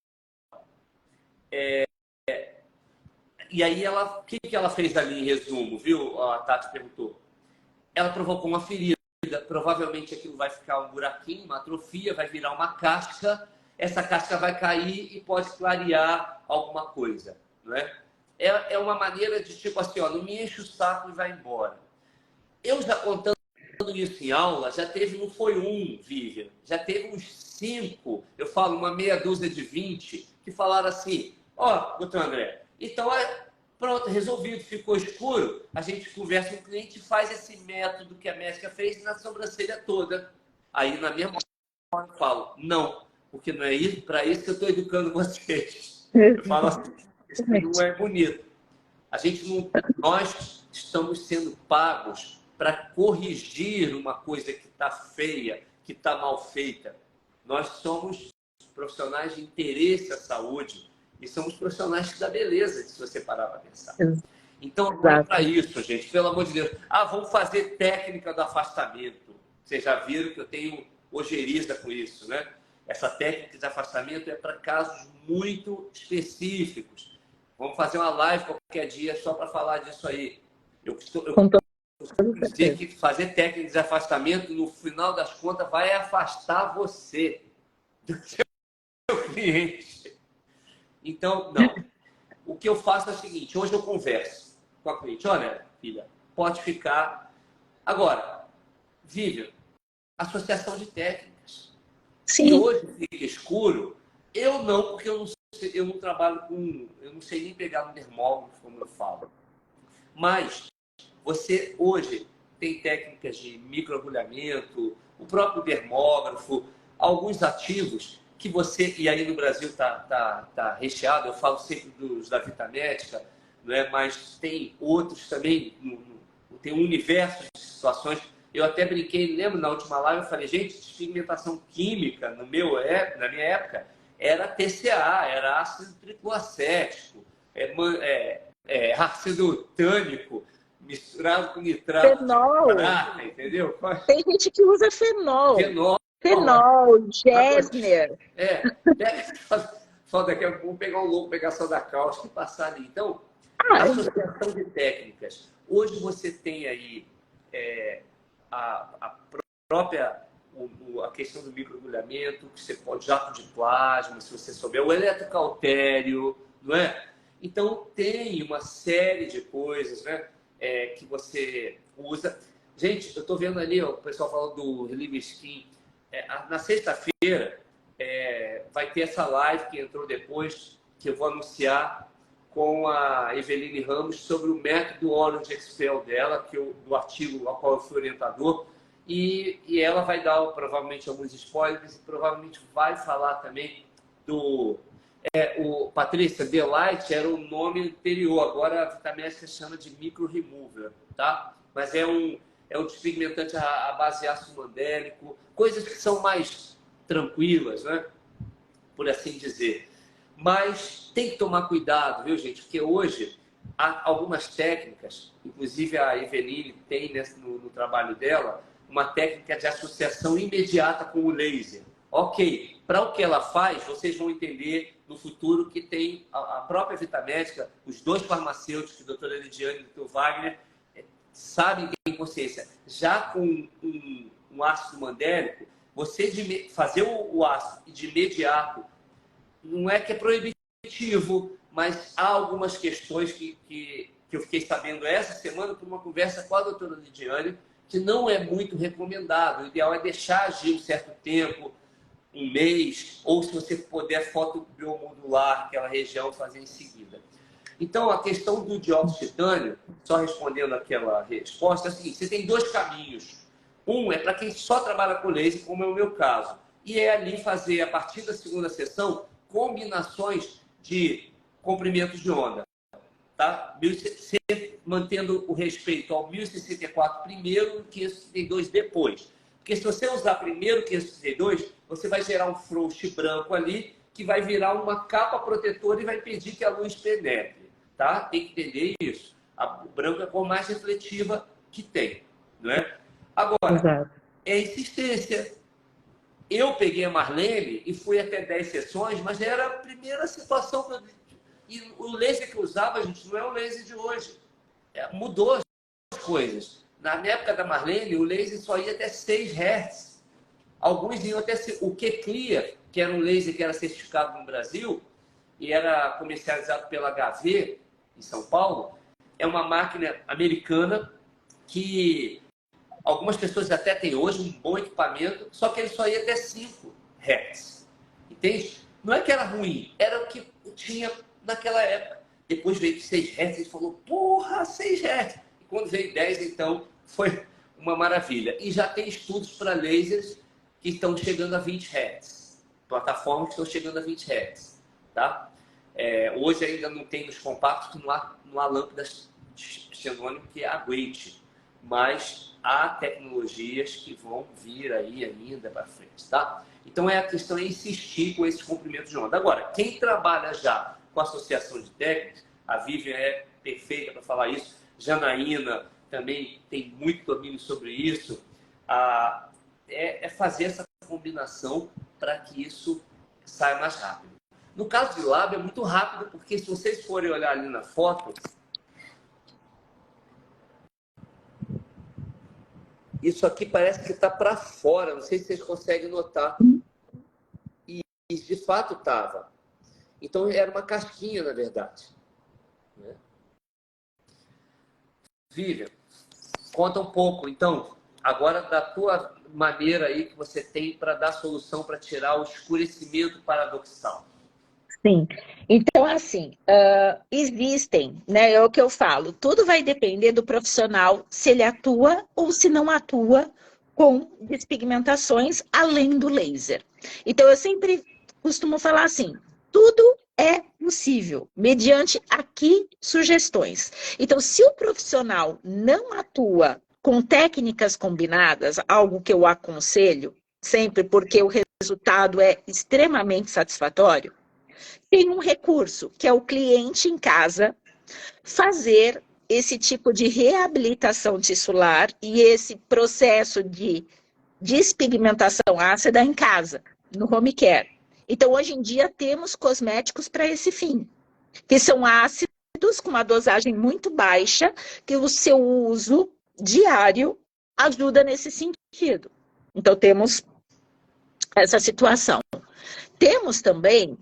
e aí o que ela fez ali em resumo, viu? A Tati perguntou. Ela provocou uma ferida. Provavelmente aquilo vai ficar um buraquinho, uma atrofia, vai virar uma casca. Essa casca vai cair e pode clarear alguma coisa, não é? É uma maneira de tipo assim, ó, não me enche o saco e vai embora. Eu já contando isso em aula, já teve, não foi um, Vivian, já teve uns 5, eu falo uma meia dúzia de 20, que falaram assim, ó, doutor André, então pronto, resolvido, ficou escuro, a gente conversa com o cliente e faz esse método que a médica fez na sobrancelha toda. Aí na mesma hora eu falo, não, porque não é isso, para isso que eu estou educando vocês. Eu falo assim, isso não é bonito. A gente não, nós estamos sendo pagos para corrigir uma coisa que está feia, que está mal feita. Nós somos profissionais de interesse à saúde e somos profissionais da beleza, se você parar para pensar. Então, não é para isso, gente, pelo amor de Deus. Ah, vamos fazer técnica do afastamento. Vocês já viram que eu tenho ojeriza com isso, né? Essa técnica de afastamento é para casos muito específicos. Vamos fazer uma live qualquer dia só para falar disso aí. Eu costumo dizer que fazer técnica de afastamento, no final das contas, vai afastar você do seu cliente. Então, não. O que eu faço é o seguinte, hoje eu converso com a cliente. Olha, filha, pode ficar. Agora, Vivian, associação de técnicas. Sim. Se hoje fica escuro, eu não, porque eu não trabalho com... Eu não sei nem pegar no dermógrafo, como eu falo. Mas você hoje tem técnicas de microagulhamento, o próprio dermógrafo, alguns ativos que você... E aí no Brasil tá recheado, eu falo sempre dos da Vitamédica, né? Mas tem outros também, tem um universo de situações. Eu até brinquei, lembro, na última live, eu falei, gente, despigmentação química, na minha época, era TCA, era ácido tricloacético, ácido tânico, misturado com nitrato fenol. de prata, entendeu? Tem gente que usa fenol. Fenol, Gessner. Só daqui a pouco pegar um louco, pegar só da cáustica e passar ali. Então, associação de técnicas. Hoje você tem aí a própria a questão do microagulhamento, que você pode, jato de plasma, se você souber, o eletrocautério, não é? Então, tem uma série de coisas, né, que você usa. Gente, eu estou vendo ali, ó, o pessoal falando do Relieve Skin. Na sexta-feira, vai ter essa live que entrou depois, que eu vou anunciar com a Eveline Ramos sobre o método Orange Expel dela, do artigo ao qual eu fui orientador. E ela vai dar provavelmente alguns spoilers e provavelmente vai falar também do... Patrícia, The Light era o nome anterior, agora a Vitamédica chama de Micro Remover, tá? Mas é um despigmentante à base de ácido mandélico, coisas que são mais tranquilas, né? Por assim dizer. Mas tem que tomar cuidado, viu, gente? Porque hoje há algumas técnicas, inclusive a Eveline tem no trabalho dela, uma técnica de associação imediata com o laser. Ok, para o que ela faz, vocês vão entender no futuro que tem a própria Vitamédica, os dois farmacêuticos, a doutora Lidiane e o doutor Wagner, sabem que tem consciência. Já com um ácido mandélico, você fazer o ácido de imediato, não é que é proibitivo, mas há algumas questões que eu fiquei sabendo essa semana por uma conversa com a doutora Lidiane, que não é muito recomendado. O ideal é deixar agir um certo tempo, um mês, ou se você puder fotobiomodular aquela região, fazer em seguida. Então, a questão do dióxido de titânio, só respondendo aquela resposta, é a seguinte: você tem dois caminhos. Um é para quem só trabalha com laser, como é o meu caso. E é ali fazer, a partir da segunda sessão, combinações de comprimentos de onda. Tá? mantendo o respeito ao 1064 primeiro e o 562 depois. Porque se você usar primeiro o 562, você vai gerar um frouxo branco ali, que vai virar uma capa protetora e vai impedir que a luz penetre. Tá? Tem que entender isso. O branco é a cor mais refletiva que tem. Não é? Agora, Exato. é insistência. Eu peguei a Marlene e fui até 10 sessões, mas era a primeira situação. E o laser que eu usava, gente, não é o laser de hoje. Mudou as coisas. Na época da Marlene, o laser só ia até 6 Hz. Alguns iam até o Q-Clear, que era um laser que era certificado no Brasil e era comercializado pela HV, em São Paulo. É uma máquina americana que algumas pessoas até têm hoje um bom equipamento, só que ele só ia até 5 Hz. Entende? Não é que era ruim, era o que tinha naquela época. Depois veio 6 Hz e falou, porra, 6 Hz. E quando veio 10, então, foi uma maravilha. E já tem estudos para lasers que estão chegando a 20 Hz. Plataformas que estão chegando a 20 Hz. Tá? Hoje ainda não tem nos compactos, não há lâmpadas xenônimo que aguente. Mas há tecnologias que vão vir aí ainda para frente. Tá? Então, a questão é insistir com esses comprimentos de onda. Agora, quem trabalha já com associação de técnicas, a Vivian é perfeita para falar isso, Janaína também tem muito domínio sobre isso, é fazer essa combinação para que isso saia mais rápido. No caso de lab é muito rápido, porque se vocês forem olhar ali na foto, isso aqui parece que está para fora, não sei se vocês conseguem notar. E de fato estava. Então, era uma casquinha, na verdade. Vivian, conta um pouco, então, agora da tua maneira aí que você tem para dar solução para tirar o escurecimento paradoxal. Sim. Então, assim, existem, né? É o que eu falo, tudo vai depender do profissional, se ele atua ou se não atua com despigmentações além do laser. Então, eu sempre costumo falar assim, tudo é possível, mediante aqui sugestões. Então, se o profissional não atua com técnicas combinadas, algo que eu aconselho sempre, porque o resultado é extremamente satisfatório, tem um recurso, que é o cliente em casa fazer esse tipo de reabilitação tissular e esse processo de despigmentação ácida em casa, no home care. Então, hoje em dia, temos cosméticos para esse fim, que são ácidos com uma dosagem muito baixa, que o seu uso diário ajuda nesse sentido. Então, temos essa situação. Temos também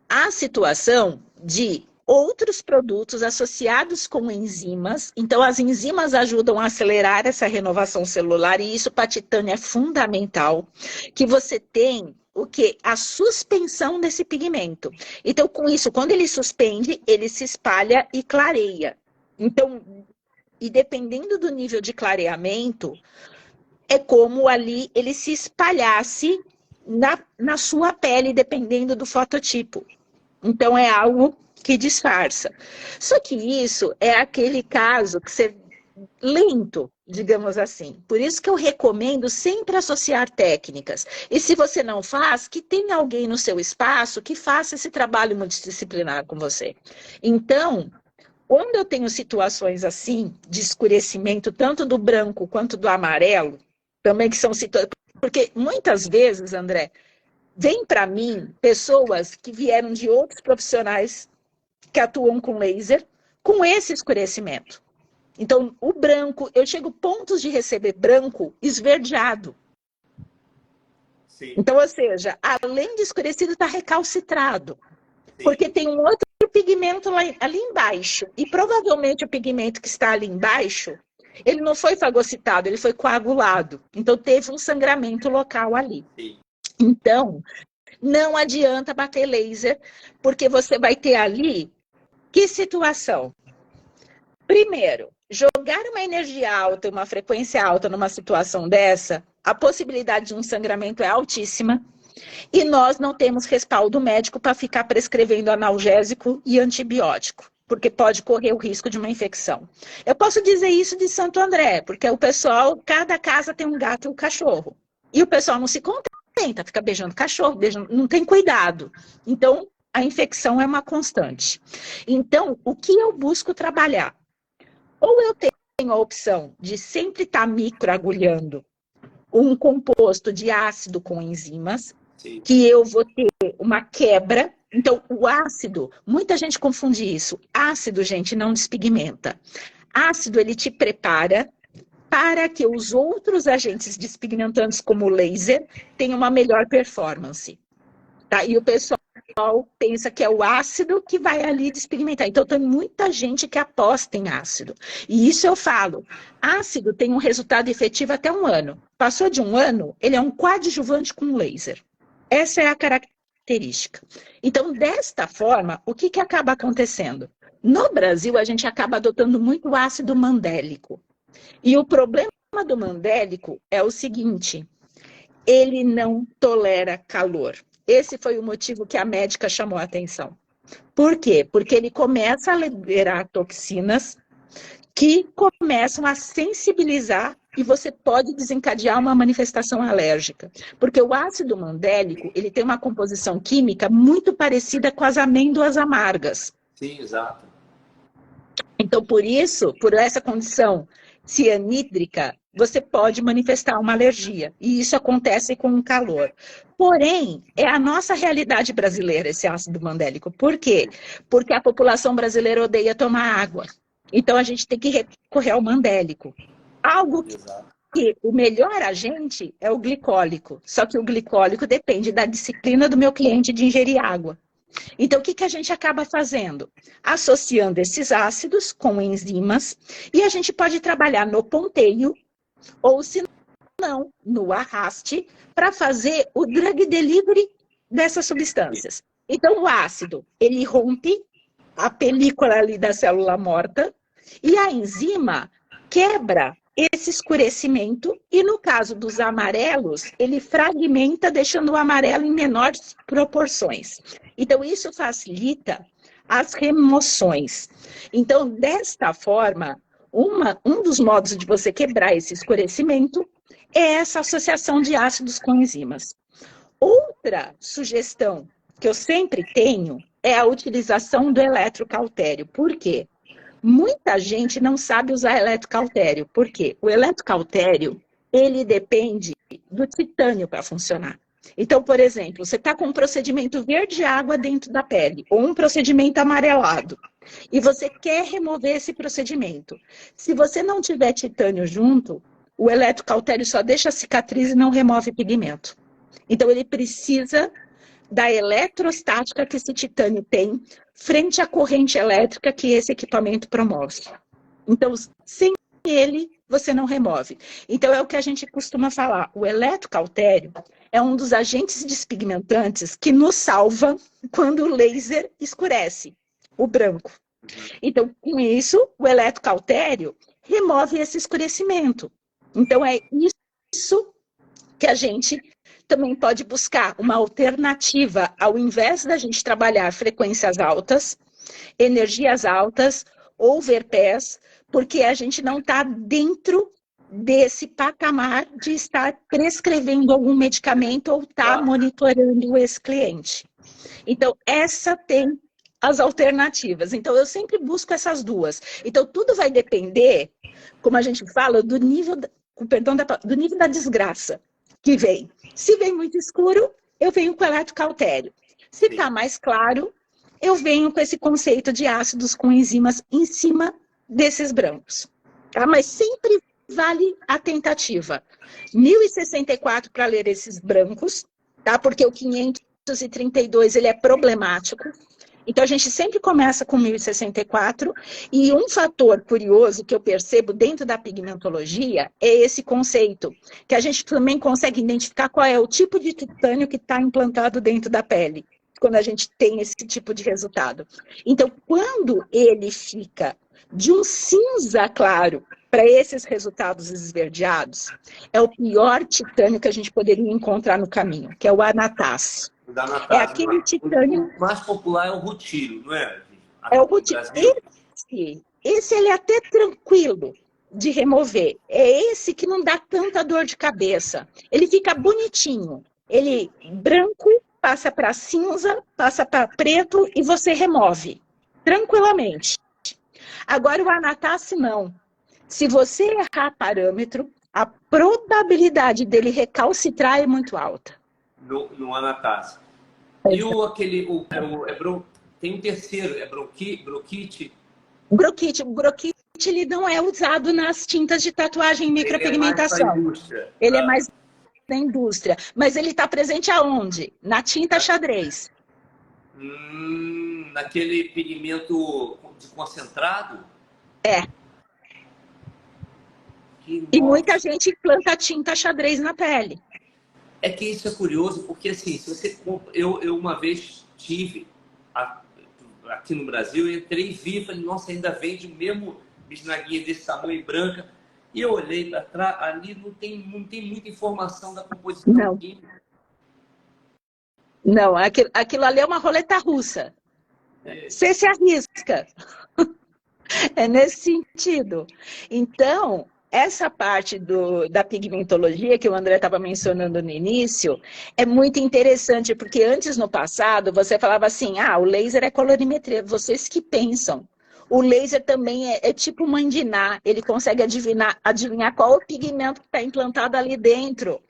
a situação de outros produtos associados com enzimas. Então, as enzimas ajudam a acelerar essa renovação celular e isso para a titânio é fundamental, que você tem o que? A suspensão desse pigmento. Então, com isso, quando ele suspende, ele se espalha e clareia. Então, e dependendo do nível de clareamento, é como ali ele se espalhasse na sua pele, dependendo do fototipo. Então, é algo que disfarça. Só que isso é aquele caso que você lento, digamos assim. Por isso que eu recomendo sempre associar técnicas. E se você não faz, que tenha alguém no seu espaço que faça esse trabalho multidisciplinar com você. Então, quando eu tenho situações assim, de escurecimento, tanto do branco quanto do amarelo, também que são situações... Porque muitas vezes, André, vem para mim pessoas que vieram de outros profissionais que atuam com laser, com esse escurecimento. Então, o branco, eu chego a pontos de receber branco esverdeado. Sim. Então, ou seja, além de escurecido, está recalcitrado. Sim. Porque tem um outro pigmento ali embaixo. E provavelmente o pigmento que está ali embaixo, ele não foi fagocitado, ele foi coagulado. Então, teve um sangramento local ali. Sim. Então, não adianta bater laser, porque você vai ter ali, que situação? Primeiro, jogar uma energia alta, uma frequência alta numa situação dessa, a possibilidade de um sangramento é altíssima e nós não temos respaldo médico para ficar prescrevendo analgésico e antibiótico. porque pode correr o risco de uma infecção. Eu posso dizer isso de Santo André, porque o pessoal, cada casa tem um gato e um cachorro. E o pessoal não se contenta, fica beijando cachorro, beijando, não tem cuidado. Então, a infecção é uma constante. Então, o que eu busco trabalhar? Ou eu tenho a opção de sempre estar microagulhando um composto de ácido com enzimas, sim, que eu vou ter uma quebra. Então, o ácido, muita gente confunde isso. Ácido, gente, não despigmenta. Ácido, ele te prepara para que os outros agentes despigmentantes, como o laser, tenham uma melhor performance. Tá? E o pessoal pensa que é o ácido que vai ali despigmentar. Então, tem muita gente que aposta em ácido. E isso eu falo. Ácido tem um resultado efetivo até 1 ano. Passou de 1 ano, ele é um coadjuvante com laser. Essa é a característica. Então, desta forma, o que acaba acontecendo? No Brasil, a gente acaba adotando muito ácido mandélico. E o problema do mandélico é o seguinte: ele não tolera calor. Esse foi o motivo que a médica chamou a atenção. Por quê? Porque ele começa a liberar toxinas que começam a sensibilizar e você pode desencadear uma manifestação alérgica. Porque o ácido mandélico, ele tem uma composição química muito parecida com as amêndoas amargas. Sim, exato. Então, por isso, por essa condição cianídrica, você pode manifestar uma alergia. E isso acontece com o calor. Porém, é a nossa realidade brasileira, esse ácido mandélico. Por quê? Porque a população brasileira odeia tomar água. Então, a gente tem que recorrer ao mandélico. Algo que o melhor agente é o glicólico. Só que o glicólico depende da disciplina do meu cliente de ingerir água. Então, o que a gente acaba fazendo? Associando esses ácidos com enzimas, e a gente pode trabalhar no ponteio, ou se não, no arraste, para fazer o drug delivery dessas substâncias. Então, o ácido, ele rompe a película ali da célula morta, e a enzima quebra esse escurecimento, e no caso dos amarelos, ele fragmenta, deixando o amarelo em menores proporções. Então, isso facilita as remoções. Então, desta forma, um dos modos de você quebrar esse escurecimento é essa associação de ácidos com enzimas. Outra sugestão que eu sempre tenho é a utilização do eletrocautério. Por quê? Muita gente não sabe usar eletrocautério. Por quê? O eletrocautério, ele depende do titânio para funcionar. Então, por exemplo, você está com um procedimento verde água dentro da pele, ou um procedimento amarelado, e você quer remover esse procedimento. Se você não tiver titânio junto, o eletrocautério só deixa a cicatriz e não remove pigmento. Então, ele precisa da eletrostática que esse titânio tem frente à corrente elétrica que esse equipamento promove. Então, sem ele, você não remove. Então, é o que a gente costuma falar. O eletrocautério é um dos agentes despigmentantes que nos salva quando o laser escurece o branco. Então, com isso, o eletrocautério remove esse escurecimento. Então, é isso que a gente também pode buscar uma alternativa, ao invés da gente trabalhar frequências altas, energias altas, overpass, porque a gente não está dentro desse patamar de estar prescrevendo algum medicamento ou estar monitorando esse cliente. Então, essa tem as alternativas. Então, eu sempre busco essas duas. Então, tudo vai depender, como a gente fala, do nível, com perdão do nível da desgraça que vem. Se vem muito escuro, eu venho com eletrocautério. Se está mais claro, eu venho com esse conceito de ácidos com enzimas em cima desses brancos. Tá? Mas sempre vale a tentativa. 1064 para ler esses brancos, tá? Porque o 532 ele é problemático. Então, a gente sempre começa com 1064, e um fator curioso que eu percebo dentro da pigmentologia é esse conceito, que a gente também consegue identificar qual é o tipo de titânio que está implantado dentro da pele, quando a gente tem esse tipo de resultado. Então, quando ele fica de um cinza claro para esses resultados esverdeados, é o pior titânio que a gente poderia encontrar no caminho, que é o anatase. É aquele titânio... O mais popular é o rutilo, não é? É o no motivo. Brasil? Esse ele é até tranquilo de remover. É esse que não dá tanta dor de cabeça. Ele fica bonitinho. Ele branco, passa para cinza, passa para preto e você remove tranquilamente. Agora o Anacase não. Se você errar parâmetro, a probabilidade dele recalcitrar é muito alta. No Anacase. E tem um terceiro, é broquite. Broquite ele não é usado nas tintas de tatuagem e micropigmentação. Ele é mais para a indústria. Ele é mais da indústria. Mas ele está presente aonde? Na tinta xadrez. Naquele pigmento de concentrado? É. E muita gente planta tinta xadrez na pele. É que isso é curioso, porque assim, se você compra... Eu uma vez tive aqui no Brasil, eu entrei e vi e falei, nossa, ainda vende o mesmo bisnaguinha desse tamanho e branca. E eu olhei para trás, ali não tem muita informação da composição química. Não, aquilo ali é uma roleta russa. Você se arrisca. É nesse sentido. Então, essa parte da pigmentologia que o André estava mencionando no início é muito interessante, porque antes, no passado, você falava assim, o laser é colorimetria. Vocês que pensam. O laser também é tipo mandinar, ele consegue adivinhar qual o pigmento que está implantado ali dentro.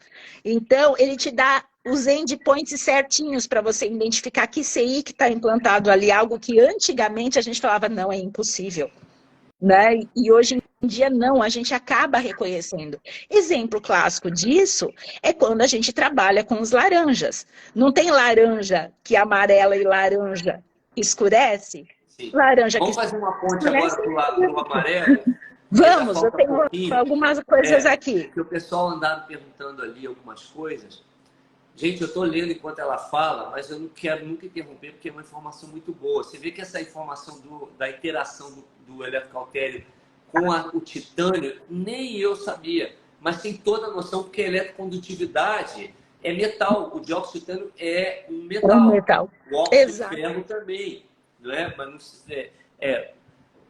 Então, ele te dá os endpoints certinhos para você identificar que CI que está implantado ali, algo que antigamente a gente falava, não, é impossível. Né? E hoje em dia não, a gente acaba reconhecendo. Exemplo clássico disso é quando a gente trabalha com os laranjas. Não tem laranja que amarela e laranja que escurece? Sim. Laranja Vamos que fazer uma ponte agora para o amarelo? Vamos, eu tenho algumas coisas aqui. Que o pessoal andava perguntando ali algumas coisas. Gente, eu estou lendo enquanto ela fala, mas eu não quero nunca interromper, porque é uma informação muito boa. Você vê que essa informação da interação do eletrocautério com o titânio, nem eu sabia. Mas tem toda a noção, porque a eletrocondutividade é metal. O dióxido de titânio é um metal. Um metal. O óxido de ferro também. Não é? Mas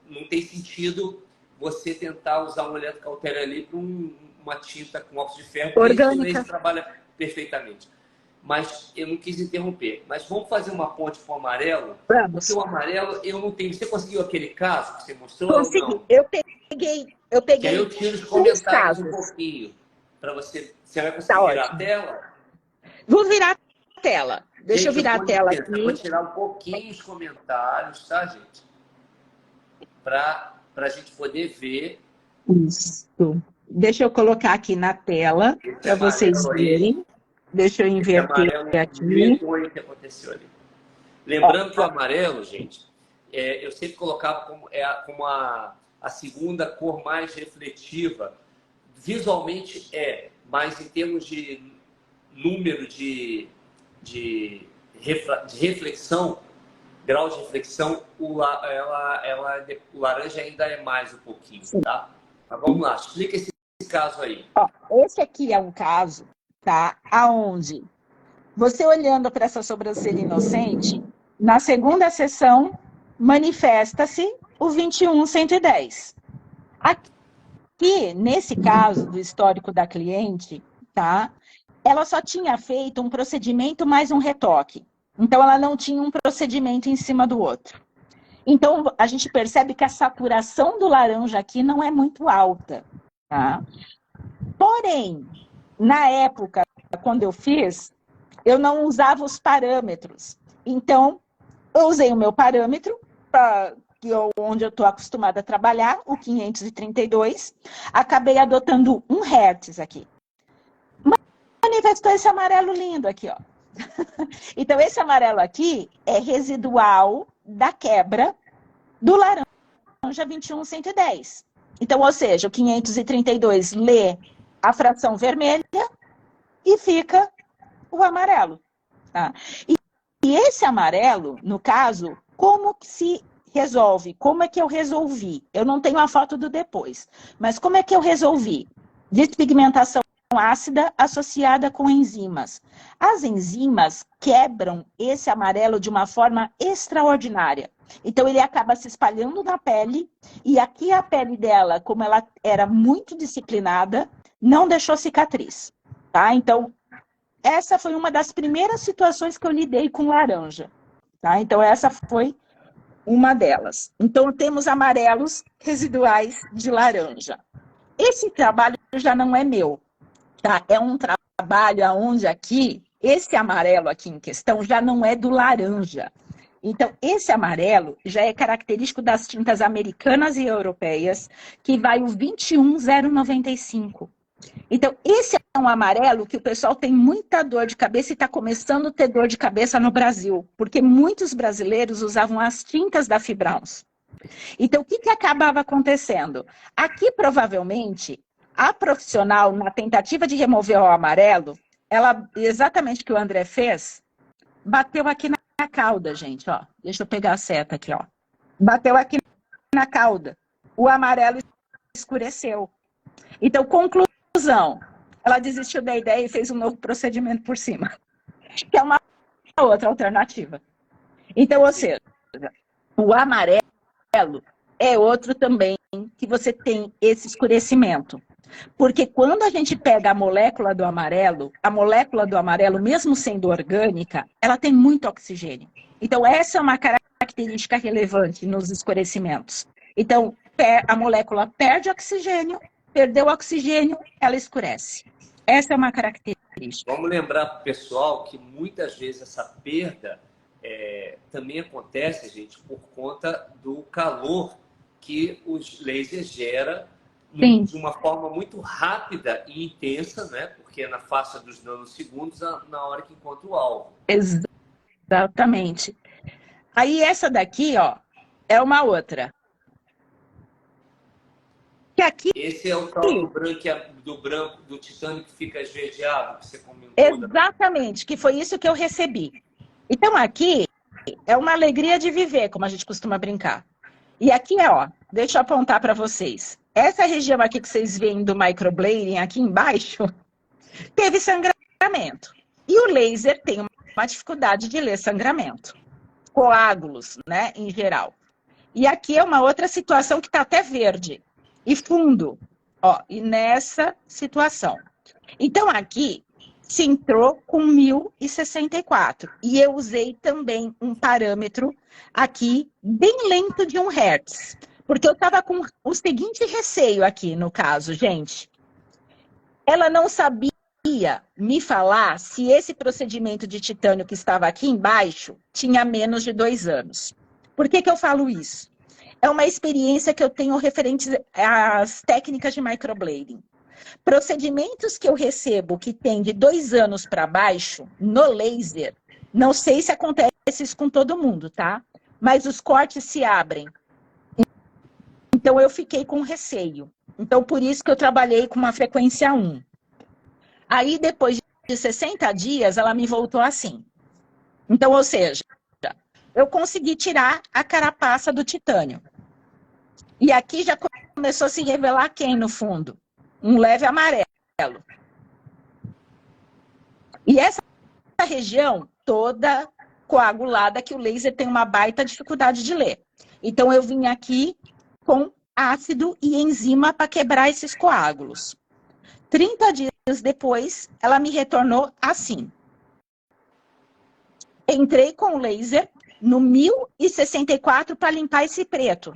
não tem sentido você tentar usar um eletrocautério ali para uma tinta com óxido de ferro, porque orgânica. Isso trabalha perfeitamente. Mas eu não quis interromper. Mas vamos fazer uma ponte para o amarelo? Vamos. Porque o amarelo eu não tenho. Você conseguiu aquele caso que você mostrou? Consegui. Ou não? Eu peguei. Que aí eu tiro os comentários um pouquinho. Para você. Você vai conseguir virar a tela? Vou virar a tela. Deixa eu virar a tela aqui. Eu vou tirar um pouquinho os comentários, tá, gente? Para a gente poder ver. Isso. Deixa eu colocar aqui na tela para vocês verem. Deixa eu inverter aqui. O que aconteceu ali. Lembrando que o amarelo, gente, eu sempre colocava como a segunda cor mais refletiva. Visualmente mas em termos de número de reflexão, grau de reflexão, o laranja ainda é mais um pouquinho, tá? Mas vamos lá, explica esse caso aí. Esse aqui é um caso, tá? Aonde você olhando para essa sobrancelha inocente, na segunda sessão manifesta-se o 21110. Aqui, nesse caso do histórico da cliente, tá? Ela só tinha feito um procedimento mais um retoque. Então, ela não tinha um procedimento em cima do outro. Então, a gente percebe que a saturação do laranja aqui não é muito alta, tá? Porém, na época, quando eu fiz, eu não usava os parâmetros. Então, eu usei o meu parâmetro, onde eu estou acostumada a trabalhar, o 532. Acabei adotando 1 Hz aqui. Manifestou esse amarelo lindo aqui, ó. Então, esse amarelo aqui é residual da quebra do laranja 21110. Então, ou seja, o 532 lê a fração vermelha e fica o amarelo. Tá? E esse amarelo, no caso, como que se resolve? Como é que eu resolvi? Eu não tenho a foto do depois, mas como é que eu resolvi? Despigmentação ácida associada com enzimas. As enzimas quebram esse amarelo de uma forma extraordinária. Então, ele acaba se espalhando na pele, e aqui a pele dela, como ela era muito disciplinada, não deixou cicatriz, tá? Então, essa foi uma das primeiras situações que eu lidei com laranja, tá? Então, essa foi uma delas. Então, temos amarelos residuais de laranja. Esse trabalho já não é meu, tá? É um trabalho onde aqui, esse amarelo aqui em questão já não é do laranja. Então, esse amarelo já é característico das tintas americanas e europeias, que vai o 21095. Então, esse é um amarelo que o pessoal tem muita dor de cabeça e está começando a ter dor de cabeça no Brasil, porque muitos brasileiros usavam as tintas da Fibrance. Então, o que acabava acontecendo? Aqui, provavelmente, a profissional, na tentativa de remover o amarelo, ela, exatamente o que o André fez, bateu aqui na cauda, gente, ó. Deixa eu pegar a seta aqui, ó. Bateu aqui na cauda. O amarelo escureceu. Então, conclusão, ela desistiu da ideia e fez um novo procedimento por cima, que é uma outra alternativa. Então, ou seja, o amarelo é outro também que você tem esse escurecimento. Porque quando a gente pega a molécula do amarelo, mesmo sendo orgânica, ela tem muito oxigênio. Então, essa é uma característica relevante nos escurecimentos. Então, a molécula perde oxigênio, perdeu oxigênio, ela escurece. Essa é uma característica. Vamos lembrar para o pessoal que muitas vezes essa perda também acontece, gente, por conta do calor que os lasers geram de uma forma muito rápida e intensa, né? Porque é na faixa dos nanosegundos na hora que encontra o alvo. Exatamente. Aí essa daqui, ó, é uma outra. Que aqui... Esse é o tal do titânio que fica esverdeado, que você comentou. Exatamente, que foi isso que eu recebi. Então aqui é uma alegria de viver, como a gente costuma brincar. E aqui ó, deixa eu apontar para vocês. Essa região aqui que vocês veem do microblading, aqui embaixo, teve sangramento. E o laser tem uma dificuldade de ler sangramento. Coágulos, né, em geral. E aqui é uma outra situação que está até verde. E fundo, ó, e nessa situação. Então aqui se entrou com 1064. E eu usei também um parâmetro aqui bem lento de 1 Hz. Porque eu estava com o seguinte receio aqui, no caso, gente. Ela não sabia me falar se esse procedimento de titânio que estava aqui embaixo tinha menos de 2 anos. Por que eu falo isso? É uma experiência que eu tenho referente às técnicas de microblading. Procedimentos que eu recebo que tem de 2 anos para baixo, no laser, não sei se acontece isso com todo mundo, tá? Mas os cortes se abrem. Então, eu fiquei com receio. Então, por isso que eu trabalhei com uma frequência 1. Aí, depois de 60 dias, ela me voltou assim. Então, ou seja, eu consegui tirar a carapaça do titânio. E aqui já começou a se revelar quem no fundo? Um leve amarelo. E essa região toda coagulada que o laser tem uma baita dificuldade de ler. Então, eu vim aqui com ácido e enzima para quebrar esses coágulos. 30 dias depois, ela me retornou assim. Entrei com o laser no 1064 para limpar esse preto.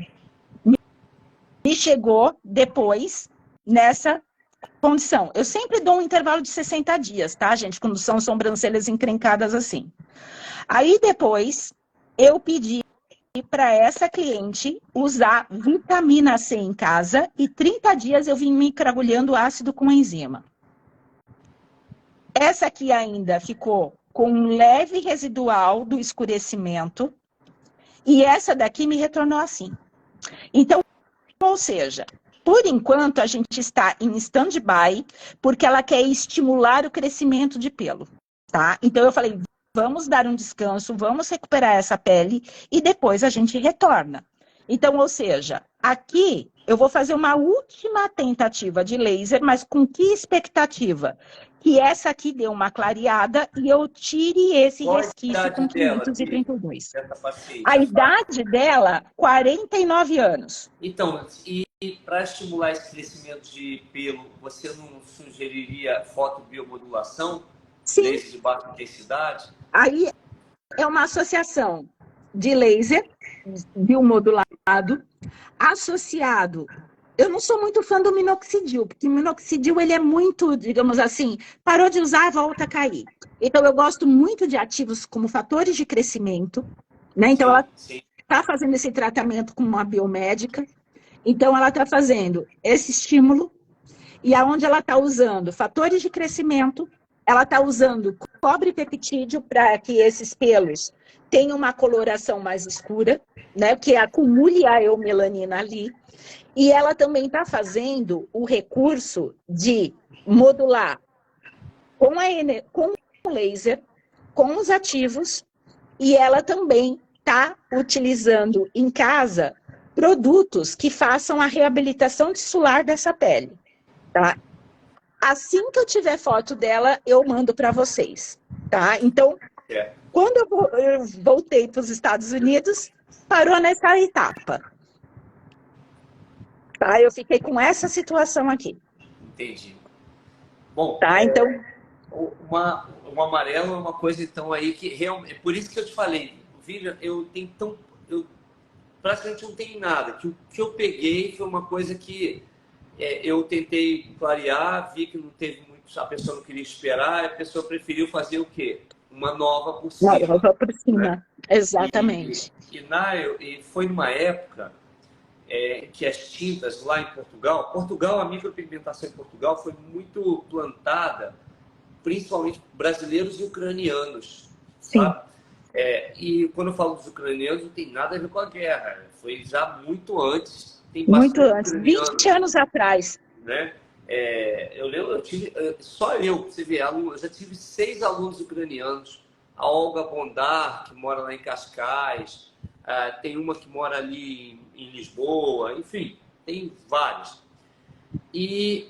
Me chegou depois nessa condição. Eu sempre dou um intervalo de 60 dias, tá, gente? Quando são sobrancelhas encrencadas assim. Aí depois, eu pedi para essa cliente usar vitamina C em casa e 30 dias eu vim microagulhando ácido com enzima. Essa aqui ainda ficou com um leve residual do escurecimento e essa daqui me retornou assim. Então, ou seja, por enquanto a gente está em stand-by porque ela quer estimular o crescimento de pelo, tá? Então eu falei, vamos dar um descanso, vamos recuperar essa pele e depois a gente retorna. Então, ou seja, aqui eu vou fazer uma última tentativa de laser, mas com que expectativa? Que essa aqui dê uma clareada e eu tire esse Qual a resquício com idade dela, 532. dessa paciente? A idade dela, 49 anos. Então, e para estimular esse crescimento de pelo, você não sugeriria fotobiomodulação, Sim, laser de baixa intensidade? aí é uma associação de laser biomodulado associado. Eu não sou muito fã do minoxidil, porque o minoxidil ele é muito, digamos assim, parou de usar, volta a cair. Então eu gosto muito de ativos como fatores de crescimento, né? Então ela Sim. está fazendo esse tratamento com uma biomédica, então ela está fazendo esse estímulo e aonde ela está usando fatores de crescimento, ela está usando cobre peptídeo para que esses pelos tenham uma coloração mais escura, né? Que acumule a eumelanina ali. E ela também está fazendo o recurso de modular com o laser, com os ativos, e ela também está utilizando em casa produtos que façam a reabilitação tissular dessa pele. Tá? Assim que eu tiver foto dela, eu mando para vocês. Tá? Então, quando eu voltei para os Estados Unidos, parou nessa etapa. Tá? Eu fiquei com essa situação aqui. Entendi. Bom, Tá? Então, o amarelo é uma coisa então aí que realmente, por isso que eu te falei, Vivian, eu praticamente não tenho nada. Que o que eu peguei foi uma coisa que eu tentei clarear, vi que não teve muito, a pessoa não queria esperar, a pessoa preferiu fazer o quê? Uma nova por cima. nova por cima, né? exatamente. E foi numa época que as tintas lá em Portugal, a micropigmentação em Portugal foi muito plantada, principalmente brasileiros e ucranianos, Sim. sabe? E quando eu falo dos ucranianos, não tem nada a ver com a guerra, foi já muito antes. Tem Muito bastante antes, 20 anos atrás. né? Eu lembro, eu tive, só eu, pra você ver, eu já tive 6 alunos ucranianos. A Olga Bondar, que mora lá em Cascais, tem uma que mora ali em Lisboa, enfim, tem vários. E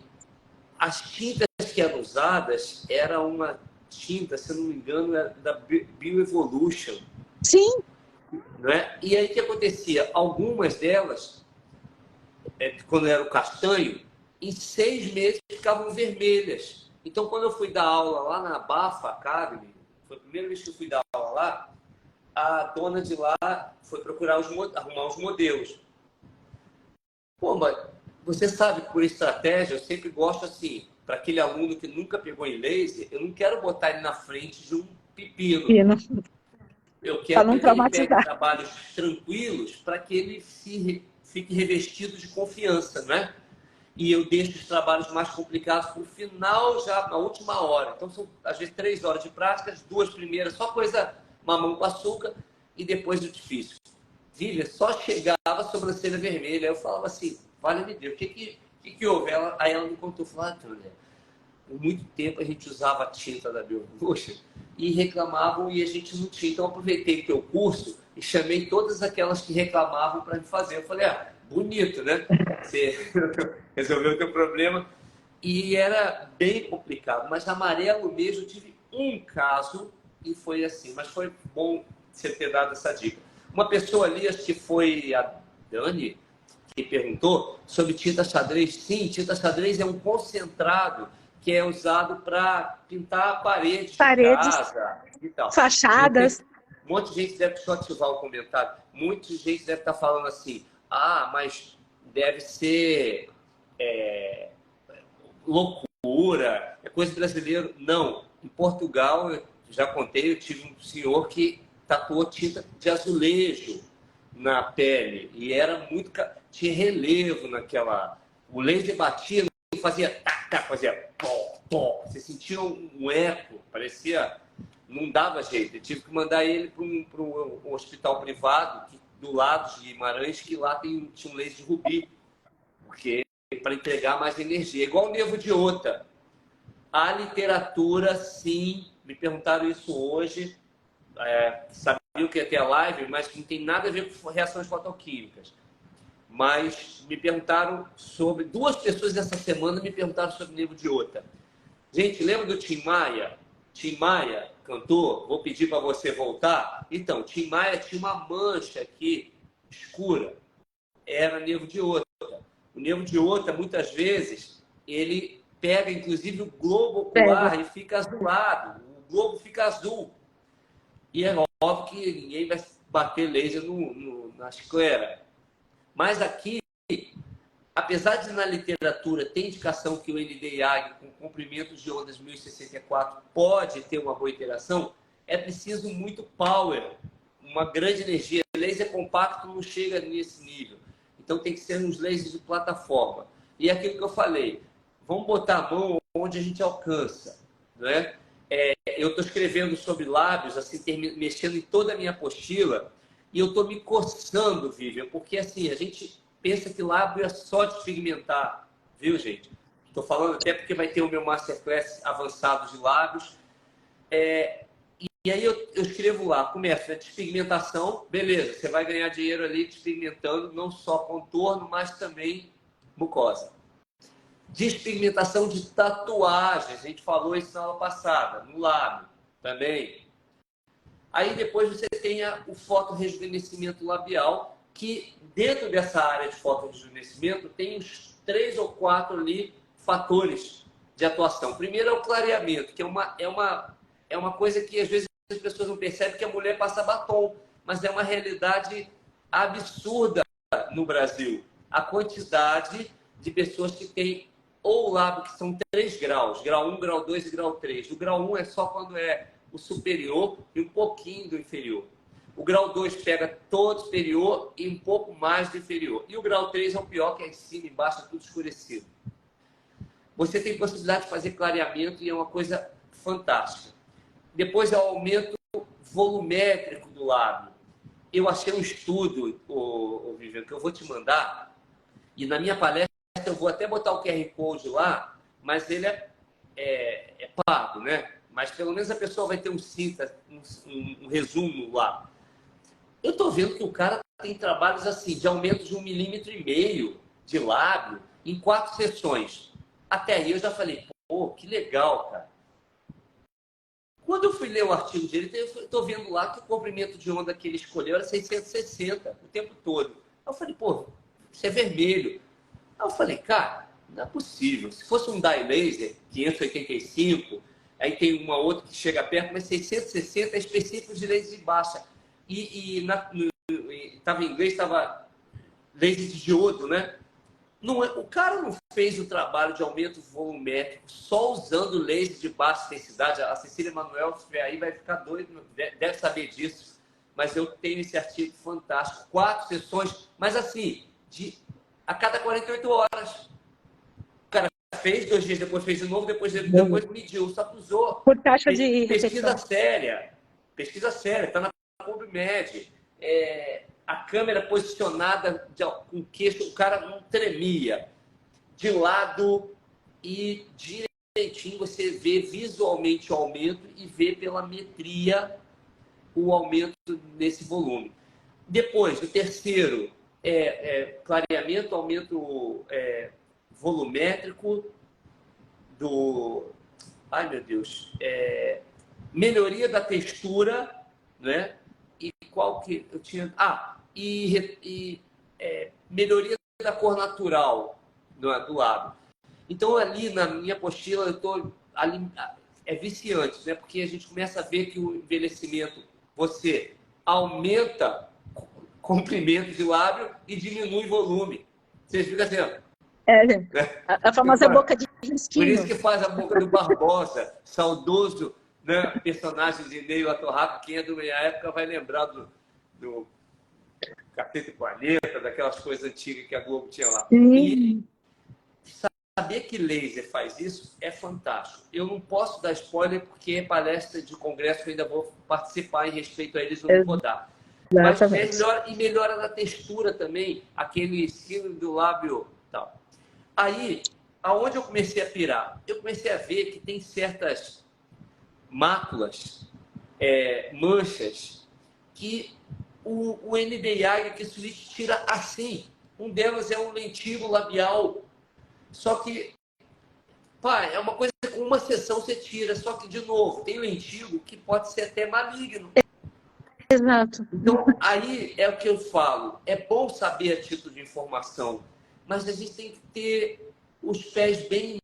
as tintas que eram usadas era uma tinta, se eu não me engano, era da Bioevolution. Sim. Né? E aí o que acontecia? Algumas delas, quando era o castanho, em 6 meses ficavam vermelhas. Então, quando eu fui dar aula lá na Bafa Academy, foi a primeira vez que eu fui dar aula lá, a dona de lá foi procurar arrumar os modelos. Pô, mas você sabe que por estratégia, eu sempre gosto assim, para aquele aluno que nunca pegou em laser, eu não quero botar ele na frente de um pepino. Eu quero que ele pegue trabalhos tranquilos para que ele fique revestido de confiança, né? E eu deixo os trabalhos mais complicados para o final, já na última hora. Então, são, às vezes, 3 horas de prática, as 2 primeiras, só coisa mamão com açúcar, e depois o difícil. Vivian, só chegava a sobrancelha vermelha. Eu falava assim, vale-me Deus, o que houve? Aí ela me contou, falou, Antônia, por muito tempo a gente usava a tinta da Biobucha e reclamavam e a gente não tinha. Então, eu aproveitei o teu curso e chamei todas aquelas que reclamavam para me fazer. Eu falei, bonito, né? Você resolveu o teu problema. E era bem complicado. Mas amarelo mesmo, eu tive um caso e foi assim. Mas foi bom você ter dado essa dica. Uma pessoa ali, acho que foi a Dani, que perguntou sobre tinta xadrez. Sim, tinta xadrez é um concentrado que é usado para pintar paredes de casa e tal. Fachadas. Um monte de gente deve só ativar o comentário. Muita gente deve estar falando assim, mas deve ser loucura, é coisa brasileira. Não. Em Portugal, eu já contei, eu tive um senhor que tatuou tinta de azulejo na pele. E era muito... Tinha relevo naquela... O laser batia, fazia... fazia... Você sentia um eco, parecia... Não dava jeito. Eu tive que mandar ele para um hospital privado do lado de Guimarães, que lá tinha um laser de rubi. Porque para entregar mais energia. Igual o nervo de Ota. A literatura, sim, me perguntaram isso hoje, sabiam que ia ter a live, mas não tem nada a ver com reações fotoquímicas. mas me perguntaram sobre... Duas pessoas essa semana me perguntaram sobre Nevo de Ota. Gente, lembra do Tim Maia? Tim Maia, cantor, vou pedir para você voltar. Então, Tim Maia tinha uma mancha aqui, escura. Era Nevo de Ota. O Nevo de Ota, muitas vezes, ele pega, inclusive, o globo ocular e fica azulado. O globo fica azul. E é óbvio que ninguém vai bater laser na esclera. Mas aqui, apesar de na literatura ter indicação que o Nd:YAG com comprimentos de ondas 1064 pode ter uma boa interação, é preciso muito power, uma grande energia. Laser compacto não chega nesse nível. Então tem que ser uns lasers de plataforma. E é aquilo que eu falei, vamos botar a mão onde a gente alcança, né? Eu estou escrevendo sobre lábios, assim, mexendo em toda a minha apostila, e eu estou me coçando, Vivian, porque assim, a gente pensa que lábio é só despigmentar, viu, gente? Estou falando até porque vai ter o meu Masterclass avançado de lábios. E aí eu escrevo lá, começa a despigmentação, beleza, você vai ganhar dinheiro ali despigmentando não só contorno, mas também mucosa. Despigmentação de tatuagens, a gente falou isso na aula passada, no lábio também. Aí depois você tem o fotorrejuvenescimento labial, que dentro dessa área de fotorrejuvenescimento tem uns 3 ou 4 ali fatores de atuação. Primeiro é o clareamento, que é uma coisa que às vezes as pessoas não percebem, que a mulher passa batom, mas é uma realidade absurda no Brasil. A quantidade de pessoas que têm ou lábio que são 3 graus, grau 1, grau 2 e grau 3. O grau 1 é só quando é o superior e um pouquinho do inferior. O grau 2 pega todo o superior e um pouco mais do inferior. E o grau 3 é o pior, que é em cima e embaixo, tudo escurecido. Você tem possibilidade de fazer clareamento e é uma coisa fantástica. Depois é o aumento volumétrico do lábio. Eu achei um estudo, Vivian, que eu vou te mandar, e na minha palestra eu vou até botar o QR Code lá, mas ele é pago, né? Mas pelo menos a pessoa vai ter um resumo lá. Eu estou vendo que o cara tem trabalhos assim, de aumento de 1,5 milímetro de lábio em 4 sessões. Até aí eu já falei, pô, que legal, cara. Quando eu fui ler o artigo dele, eu estou vendo lá que o comprimento de onda que ele escolheu era 660 o tempo todo. Aí eu falei, pô, isso é vermelho. Aí eu falei, cara, não é possível. Se fosse um dye laser, 585, aí tem uma outra que chega perto, mas 660 é específico de laser de baixa. Estava em inglês, estava laser de diodo, né? O cara não fez o trabalho de aumento volumétrico só usando laser de baixa intensidade. A Cecília Manuel, se estiver aí, vai ficar doido, deve saber disso. Mas eu tenho esse artigo fantástico. 4 sessões, mas assim, a cada 48 horas. O cara fez, 2 dias depois fez de novo, depois mediu, só que usou. Por taxa de pesquisa repetição. Pesquisa séria, está na PubMed. A câmera posicionada com o queixo, o cara não tremia. De lado e direitinho você vê visualmente o aumento e vê pela metria o aumento nesse volume. Depois, o terceiro clareamento, aumento volumétrico ai meu Deus, melhoria da textura, né? E qual que eu tinha? Melhoria da cor natural do lábio. Então, ali na minha apostila, eu tô ali, é viciante, né? Porque a gente começa a ver que o envelhecimento, você aumenta comprimento de lábio e diminui volume. Vocês ficam assim, ó. A famosa boca de risquinho. Por isso que faz a boca do Barbosa, saudoso, né, personagem de Ney Latorraca. Quem é da minha época vai lembrar do Capeta e Planeta, daquelas coisas antigas que a Globo tinha lá. E saber que laser faz isso é fantástico. Eu não posso dar spoiler porque é palestra de congresso que eu ainda vou participar em respeito a eles, eu não vou dar. Mas melhora na textura também, aquele cílio do lábio tal. Aí, aonde eu comecei a pirar? Eu comecei a ver que tem certas máculas, manchas, que o Nd:YAG que tira assim. Um delas é um lentículo labial. Só que, pá, é uma coisa que com uma sessão você tira. Só que, de novo, tem lentículo que pode ser até maligno. Exato. Então, aí é o que eu falo. É bom saber a título de informação, mas a gente tem que ter os pés bem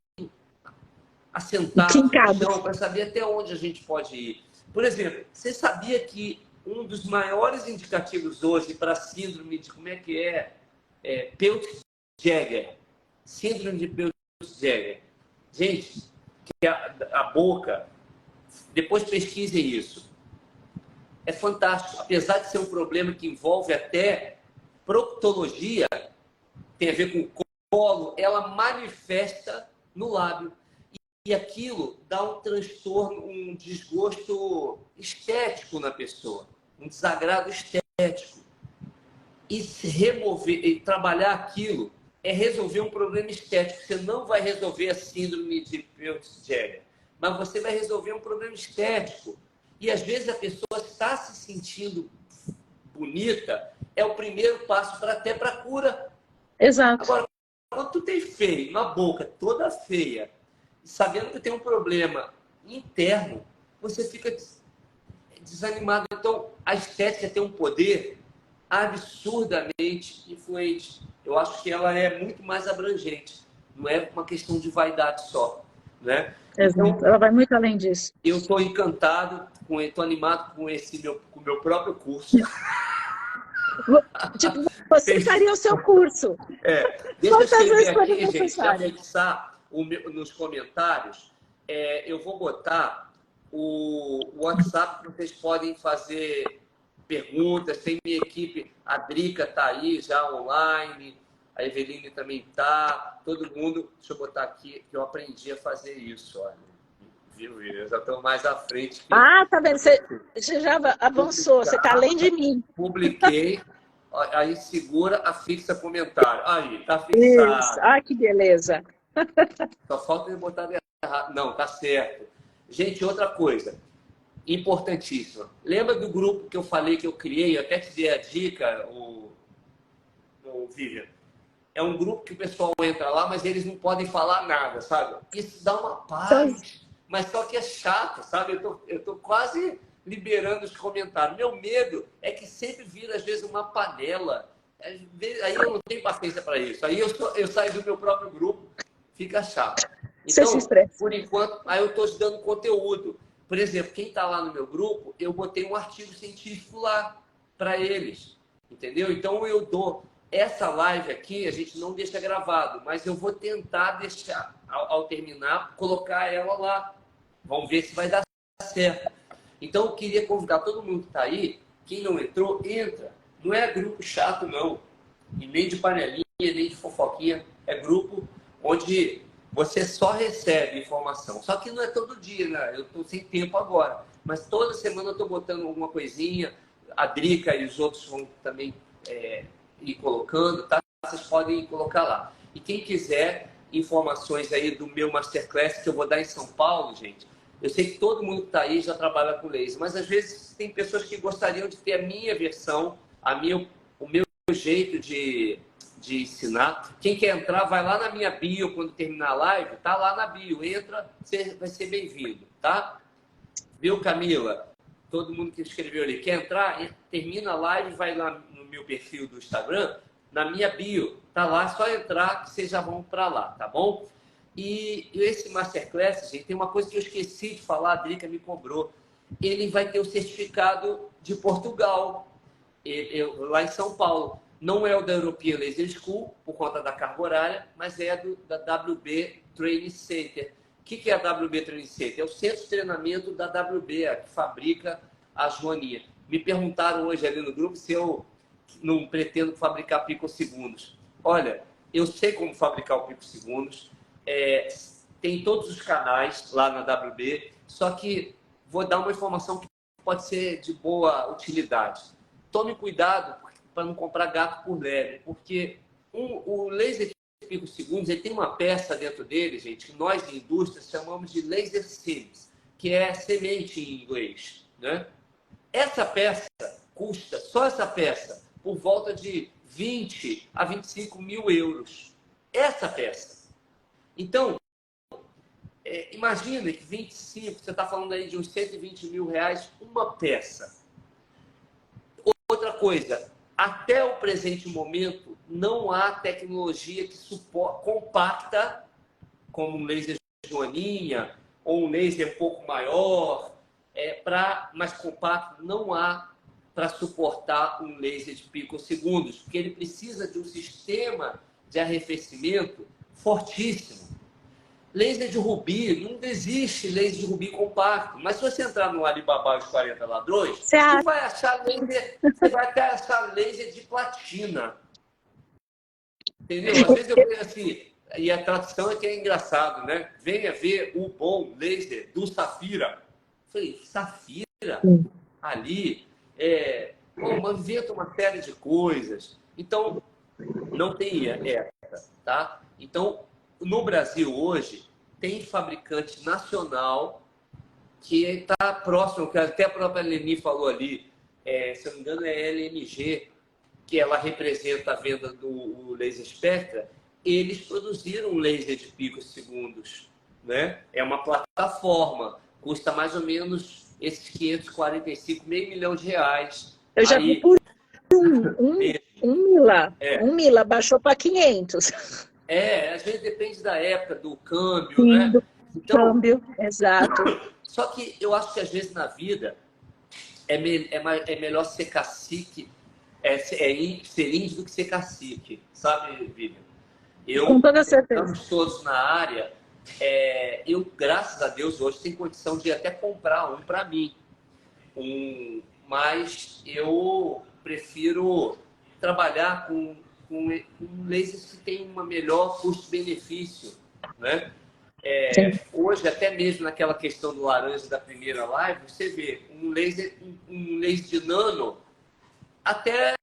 assentados no Fincados. chão para saber até onde a gente pode ir. Por exemplo, você sabia que um dos maiores indicativos hoje para síndrome de, como é que Peutz-Jeghers, síndrome de Peutz-Jeghers. Gente, que a boca, depois pesquisem isso. É fantástico. Apesar de ser um problema que envolve até proctologia, tem a ver com o colo, ela manifesta no lábio. E aquilo dá um transtorno, um desgosto estético na pessoa, um desagrado estético. E se remover, e trabalhar aquilo é resolver um problema estético. Você não vai resolver a síndrome de Peutz-Jeghers, mas você vai resolver um problema estético. E às vezes a pessoa está se sentindo bonita, é o primeiro passo até para a cura. Exato. Agora, quando tu tem feio, uma boca toda feia, sabendo que tem um problema interno, você fica desanimado. Então, a estética tem um poder absurdamente influente. Eu acho que ela é muito mais abrangente. Não é uma questão de vaidade só, né? Exato. Então, ela vai muito além disso. Eu estou encantado, estou animado com o meu próprio curso. Tipo, você faria o seu curso. Deixa eu escrever aqui, gente, para fixar nos comentários. Eu vou botar o WhatsApp que vocês podem fazer perguntas. Tem minha equipe, a Drica está aí já online, a Eveline também está, todo mundo. Deixa eu botar aqui que eu aprendi a fazer isso, olha. Viu? Eu já estou mais à frente. Ah, tá vendo? Você já avançou, você está além de mim. Publiquei. Aí segura, afixa comentário. Aí, tá fixado. Isso. Ah, que beleza. Só falta eu botar errado. Não, tá certo. Gente, outra coisa importantíssima. Lembra do grupo que eu falei que eu criei? Eu até te dei a dica, o Vivian. É um grupo que o pessoal entra lá, mas eles não podem falar nada, sabe? Isso dá uma paz, mas só que é chato, sabe? Eu tô quase liberando os comentários. Meu medo é que sempre vira, às vezes, uma panela. Aí eu não tenho paciência para isso. Aí eu saio do meu próprio grupo, fica chato. Então, por enquanto, aí eu estou te dando conteúdo. Por exemplo, quem está lá no meu grupo, eu botei um artigo científico lá para eles. Entendeu? Então, eu dou. Essa live aqui, a gente não deixa gravado, mas eu vou tentar deixar, ao terminar, colocar ela lá. Vamos ver se vai dar certo. Então, eu queria convidar todo mundo que está aí, quem não entrou, entra. Não é grupo chato, não. E nem de panelinha, nem de fofoquinha. É grupo onde você só recebe informação. Só que não é todo dia, né? Eu estou sem tempo agora. Mas toda semana eu estou botando alguma coisinha. A Drica e os outros vão também ir colocando, tá? Vocês podem colocar lá. E quem quiser informações aí do meu Masterclass, que eu vou dar em São Paulo, gente. Eu sei que todo mundo que está aí já trabalha com laser, mas às vezes tem pessoas que gostariam de ter a minha versão, o meu jeito de ensinar. Quem quer entrar, vai lá na minha bio quando terminar a live, tá lá na bio. Entra, você vai ser bem-vindo, tá? Viu, Camila? Todo mundo que escreveu ali. Quer entrar? Termina a live, vai lá no meu perfil do Instagram, na minha bio. Tá lá, só entrar que vocês já vão para lá, tá bom? E esse Masterclass, gente, tem uma coisa que eu esqueci de falar, a Drica me cobrou. Ele vai ter o certificado de Portugal, lá em São Paulo. Não é o da European Laser School, por conta da carga horária, mas é da WB Training Center. O que é a WB Training Center? É o centro de treinamento da WB, a que fabrica a joaninha. Me perguntaram hoje ali no grupo se eu não pretendo fabricar picosegundos. Olha, eu sei como fabricar o picosegundos. Tem todos os canais lá na WB, só que vou dar uma informação que pode ser de boa utilidade. Tome cuidado para não comprar gato por lebre, porque o laser picosegundos, ele tem uma peça dentro dele, gente, que nós de indústria chamamos de laser seeds, que é semente em inglês, né? Essa peça custa, só essa peça, por volta de 20 a 25 mil euros. Essa peça. Então, imagina que 25, você está falando aí de uns 120 mil reais uma peça. Outra coisa, até o presente momento, não há tecnologia que compacta, como um laser joaninha, ou um laser um pouco maior, mais compacto, não há para suportar um laser de picosegundos, porque ele precisa de um sistema de arrefecimento fortíssimo. Laser de rubi, não existe laser de rubi compacto. Mas se você entrar no Alibaba e os 40 ladrões, você vai achar laser de platina. Entendeu? Às vezes eu vejo assim, e a tradução é que é engraçado, né? Venha ver o bom laser do Safira. Eu falei, Safira? Ali, inventa uma série de coisas. Então, não tem essa, tá? Então, no Brasil hoje, tem fabricante nacional que está próximo, que até a própria Leni falou ali, se eu não me engano é LMG, que ela representa a venda do laser Spectra. Eles produziram um laser de picosegundos, né? É uma plataforma, custa mais ou menos esses 545, meio milhão de reais. Eu já vi por um Mila, baixou para 500. Às vezes depende da época, do câmbio, Sim, né? do Então, câmbio, exato. Só que eu acho que às vezes na vida é melhor ser cacique, ser índio do que ser cacique, sabe, Vivian? Com toda certeza. Estamos todos na área. Eu, graças a Deus, hoje tenho condição de até comprar um para mim. Mas eu prefiro trabalhar com lasers que tem uma melhor custo-benefício, né? Hoje, até mesmo naquela questão do laranja da primeira live, você vê um laser de nano até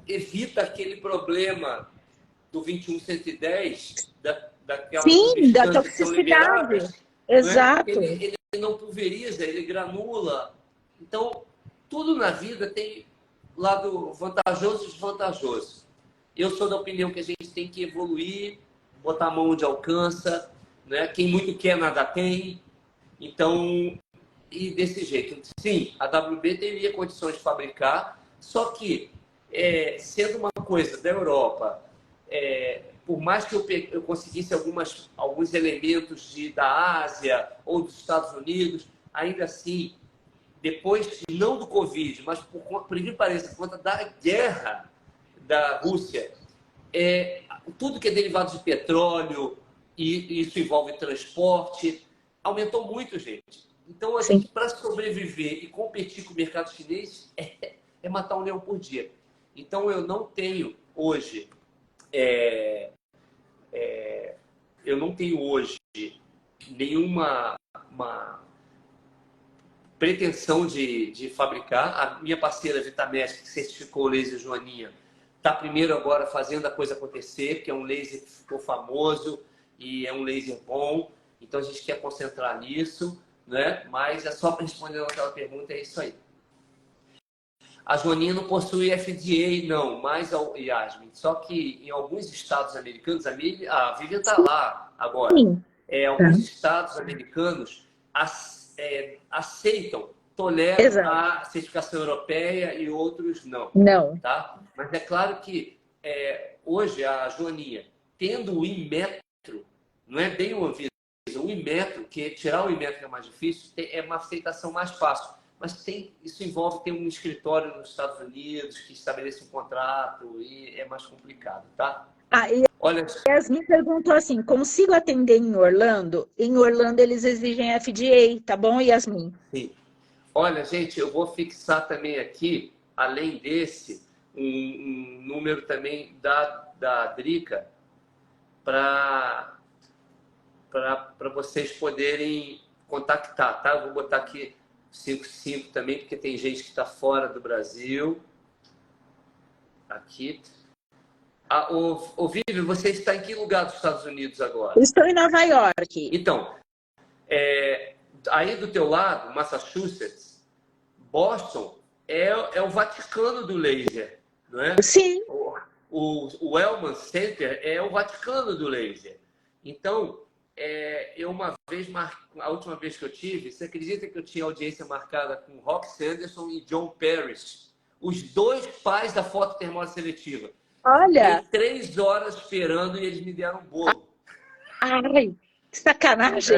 evita aquele problema do 21110, daquela Sim, da substância que são liberadas. toxicidade. Exato. Ele não pulveriza, ele granula. Então, tudo na vida tem lado vantajoso e desvantajoso. Eu sou da opinião que a gente tem que evoluir, botar a mão onde alcança, né? Quem muito quer, nada tem. Então, e desse jeito. Sim, a WB teria condições de fabricar, só que, sendo uma coisa da Europa, por mais que eu conseguisse alguns elementos da Ásia ou dos Estados Unidos, ainda assim, depois, não do Covid, mas por incrível que pareça, por conta da guerra da Rússia, tudo que é derivado de petróleo, e isso envolve transporte, aumentou muito, gente. Então, a gente, para sobreviver e competir com o mercado chinês, é matar um leão por dia. Então, eu não tenho hoje... eu não tenho hoje nenhuma pretensão de fabricar. A minha parceira Vitamec, que certificou o laser Joaninha, está primeiro agora fazendo a coisa acontecer, que é um laser que ficou famoso e é um laser bom. Então, a gente quer concentrar nisso, né? Mas só para responder aquela pergunta, é isso aí. A Joaninha não possui FDA, não, mas Yasmin. Só que em alguns estados americanos, a Vivian está lá agora. Alguns estados americanos aceitam, toleram a certificação europeia e outros não. Não. Tá? Mas é claro que hoje a Joaninha, tendo o Inmetro, não é bem o Anvisa, o Inmetro, que tirar o Inmetro é mais difícil, é uma aceitação mais fácil. Mas isso envolve ter um escritório nos Estados Unidos que estabelece um contrato e é mais complicado, tá? Olha, Yasmin perguntou assim, consigo atender em Orlando? Em Orlando eles exigem FDA, tá bom, Yasmin? Sim. Olha, gente, eu vou fixar também aqui, além desse, um número também da Drica para vocês poderem contactar, tá? Eu vou botar aqui 55 também, porque tem gente que está fora do Brasil. Aqui. Ô Vivi, você está em que lugar dos Estados Unidos agora? Estou em Nova York. Então, aí do teu lado, Massachusetts, Boston, é o Vaticano do laser, não é? Sim. O Wellman Center é o Vaticano do laser. Então, eu uma vez, a última vez que eu tive, você acredita que eu tinha audiência marcada com Rock Sanderson e John Parrish? Os dois pais da foto termoseletiva seletiva. Olha! Fiquei 3 horas esperando e eles me deram um bolo. Ai, que sacanagem!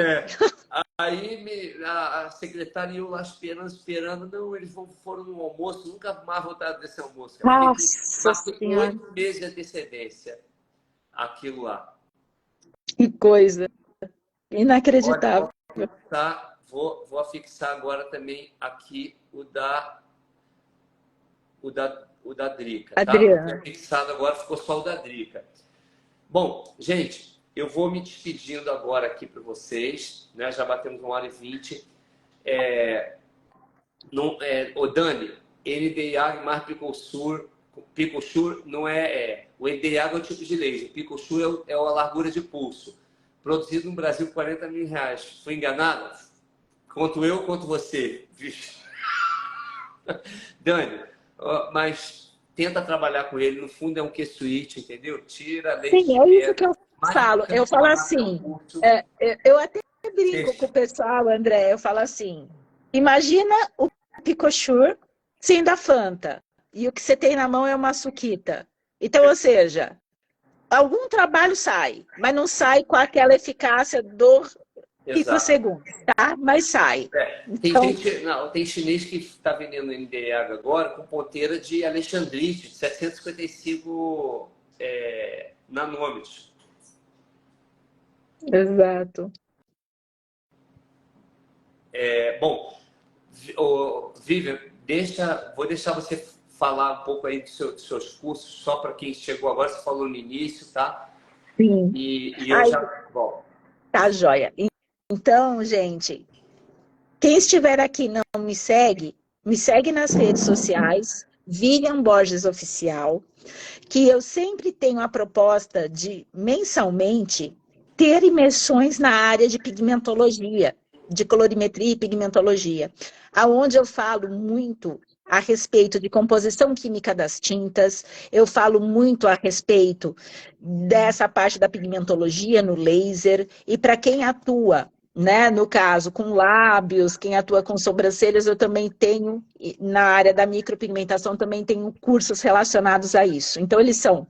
Aí a secretária e eu lá esperando. Não, eles foram no almoço, nunca mais voltaram desse almoço. Nossa Marquei Senhora! 8 meses de antecedência aquilo lá. Que coisa! Inacreditável. Olha, vou afixar agora também aqui o da Drica, tá? Adriana. Fixado agora, ficou só o da Drica. Bom, gente, eu vou me despedindo agora aqui para vocês, né? Já batemos 1h20. O Dani, NDA mais Picossur não o NDA é o tipo de laser, Picossur é a largura de pulso. Produzido no Brasil por R$40 mil. Fui enganado? Quanto eu, quanto você. Dani, mas tenta trabalhar com ele. No fundo é um Q-Switch, entendeu? Tira leite. Sim, é isso que eu falo. Eu falo assim, eu até brinco com o pessoal, André, eu falo assim, imagina o Picossur sendo a Fanta, e o que você tem na mão é uma suquita. Então, ou seja, algum trabalho sai, mas não sai com aquela eficácia do picosegundo, tá? Mas sai. Tem chinês que está vendendo NDH agora com ponteira de alexandrite, de 755 nanômetros. Exato. Bom, Vivian, vou deixar você falar um pouco aí dos seus cursos, só para quem chegou agora, você falou no início, tá? Sim. E eu já... Bom. Tá, joia. Então, gente, quem estiver aqui e não me segue nas redes sociais, Vivian Borges Oficial, que eu sempre tenho a proposta de, mensalmente, ter imersões na área de pigmentologia, de colorimetria e pigmentologia, aonde eu falo muito a respeito de composição química das tintas, eu falo muito a respeito dessa parte da pigmentologia no laser, e para quem atua, né, no caso, com lábios, quem atua com sobrancelhas, eu também tenho, na área da micropigmentação, também tenho cursos relacionados a isso. Então, eles são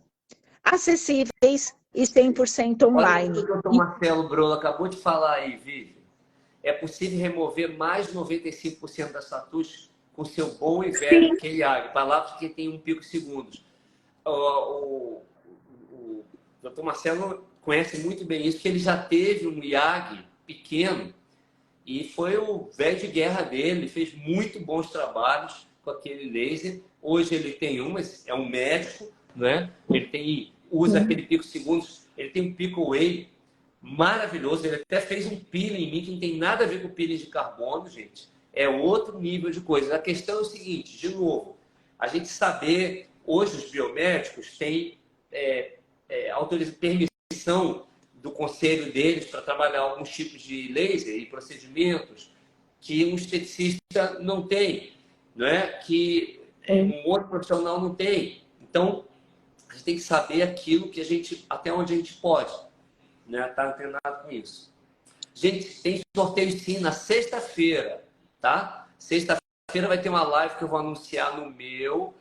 acessíveis e 100% online. Olha o que o Dr. Marcelo Brolo acabou de falar aí, Vivi. É possível remover mais de 95% das tatuas com seu bom e velho QIAG, palavras que tem 1 picosegundos. O Dr. Marcelo conhece muito bem isso, porque ele já teve um IAG pequeno e foi o velho de guerra dele, ele fez muito bons trabalhos com aquele laser. Hoje ele tem mas é um médico, né? Ele usa aquele picosegundos, ele tem um pico wave maravilhoso, ele até fez um peeling em mim que não tem nada a ver com peeling de carbono, gente. É outro nível de coisa. A questão é o seguinte, de novo, a gente saber, hoje os biomédicos têm permissão do conselho deles para trabalhar alguns tipos de laser e procedimentos que um esteticista não tem, não é? Que um outro profissional não tem. Então, a gente tem que saber aquilo que até onde a gente pode, né? Tá antenado com isso. Gente, tem sorteio sim na sexta-feira, tá? Sexta-feira vai ter uma live que eu vou anunciar no meu,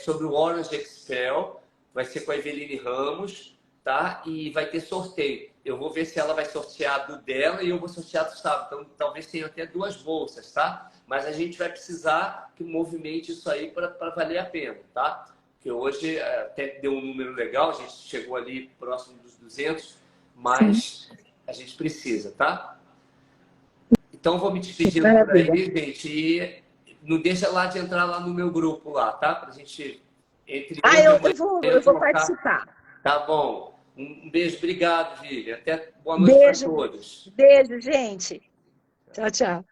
sobre o Orange Expel. Vai ser com a Eveline Ramos, tá? E vai ter sorteio. Eu vou ver se ela vai sortear do dela e eu vou sortear do sábado. Então, talvez tenha até 2 bolsas, tá? Mas a gente vai precisar que movimente isso aí para valer a pena, tá? Porque hoje até deu um número legal, a gente chegou ali próximo dos 200, mas a gente precisa, tá? Então, vou me despedindo por aí, gente. E não deixa lá de entrar lá no meu grupo lá, tá? Pra gente... eu vou participar. Tá bom. Um beijo, obrigado, Vivi. Até boa noite para todos. Beijo, gente. Tchau, tchau.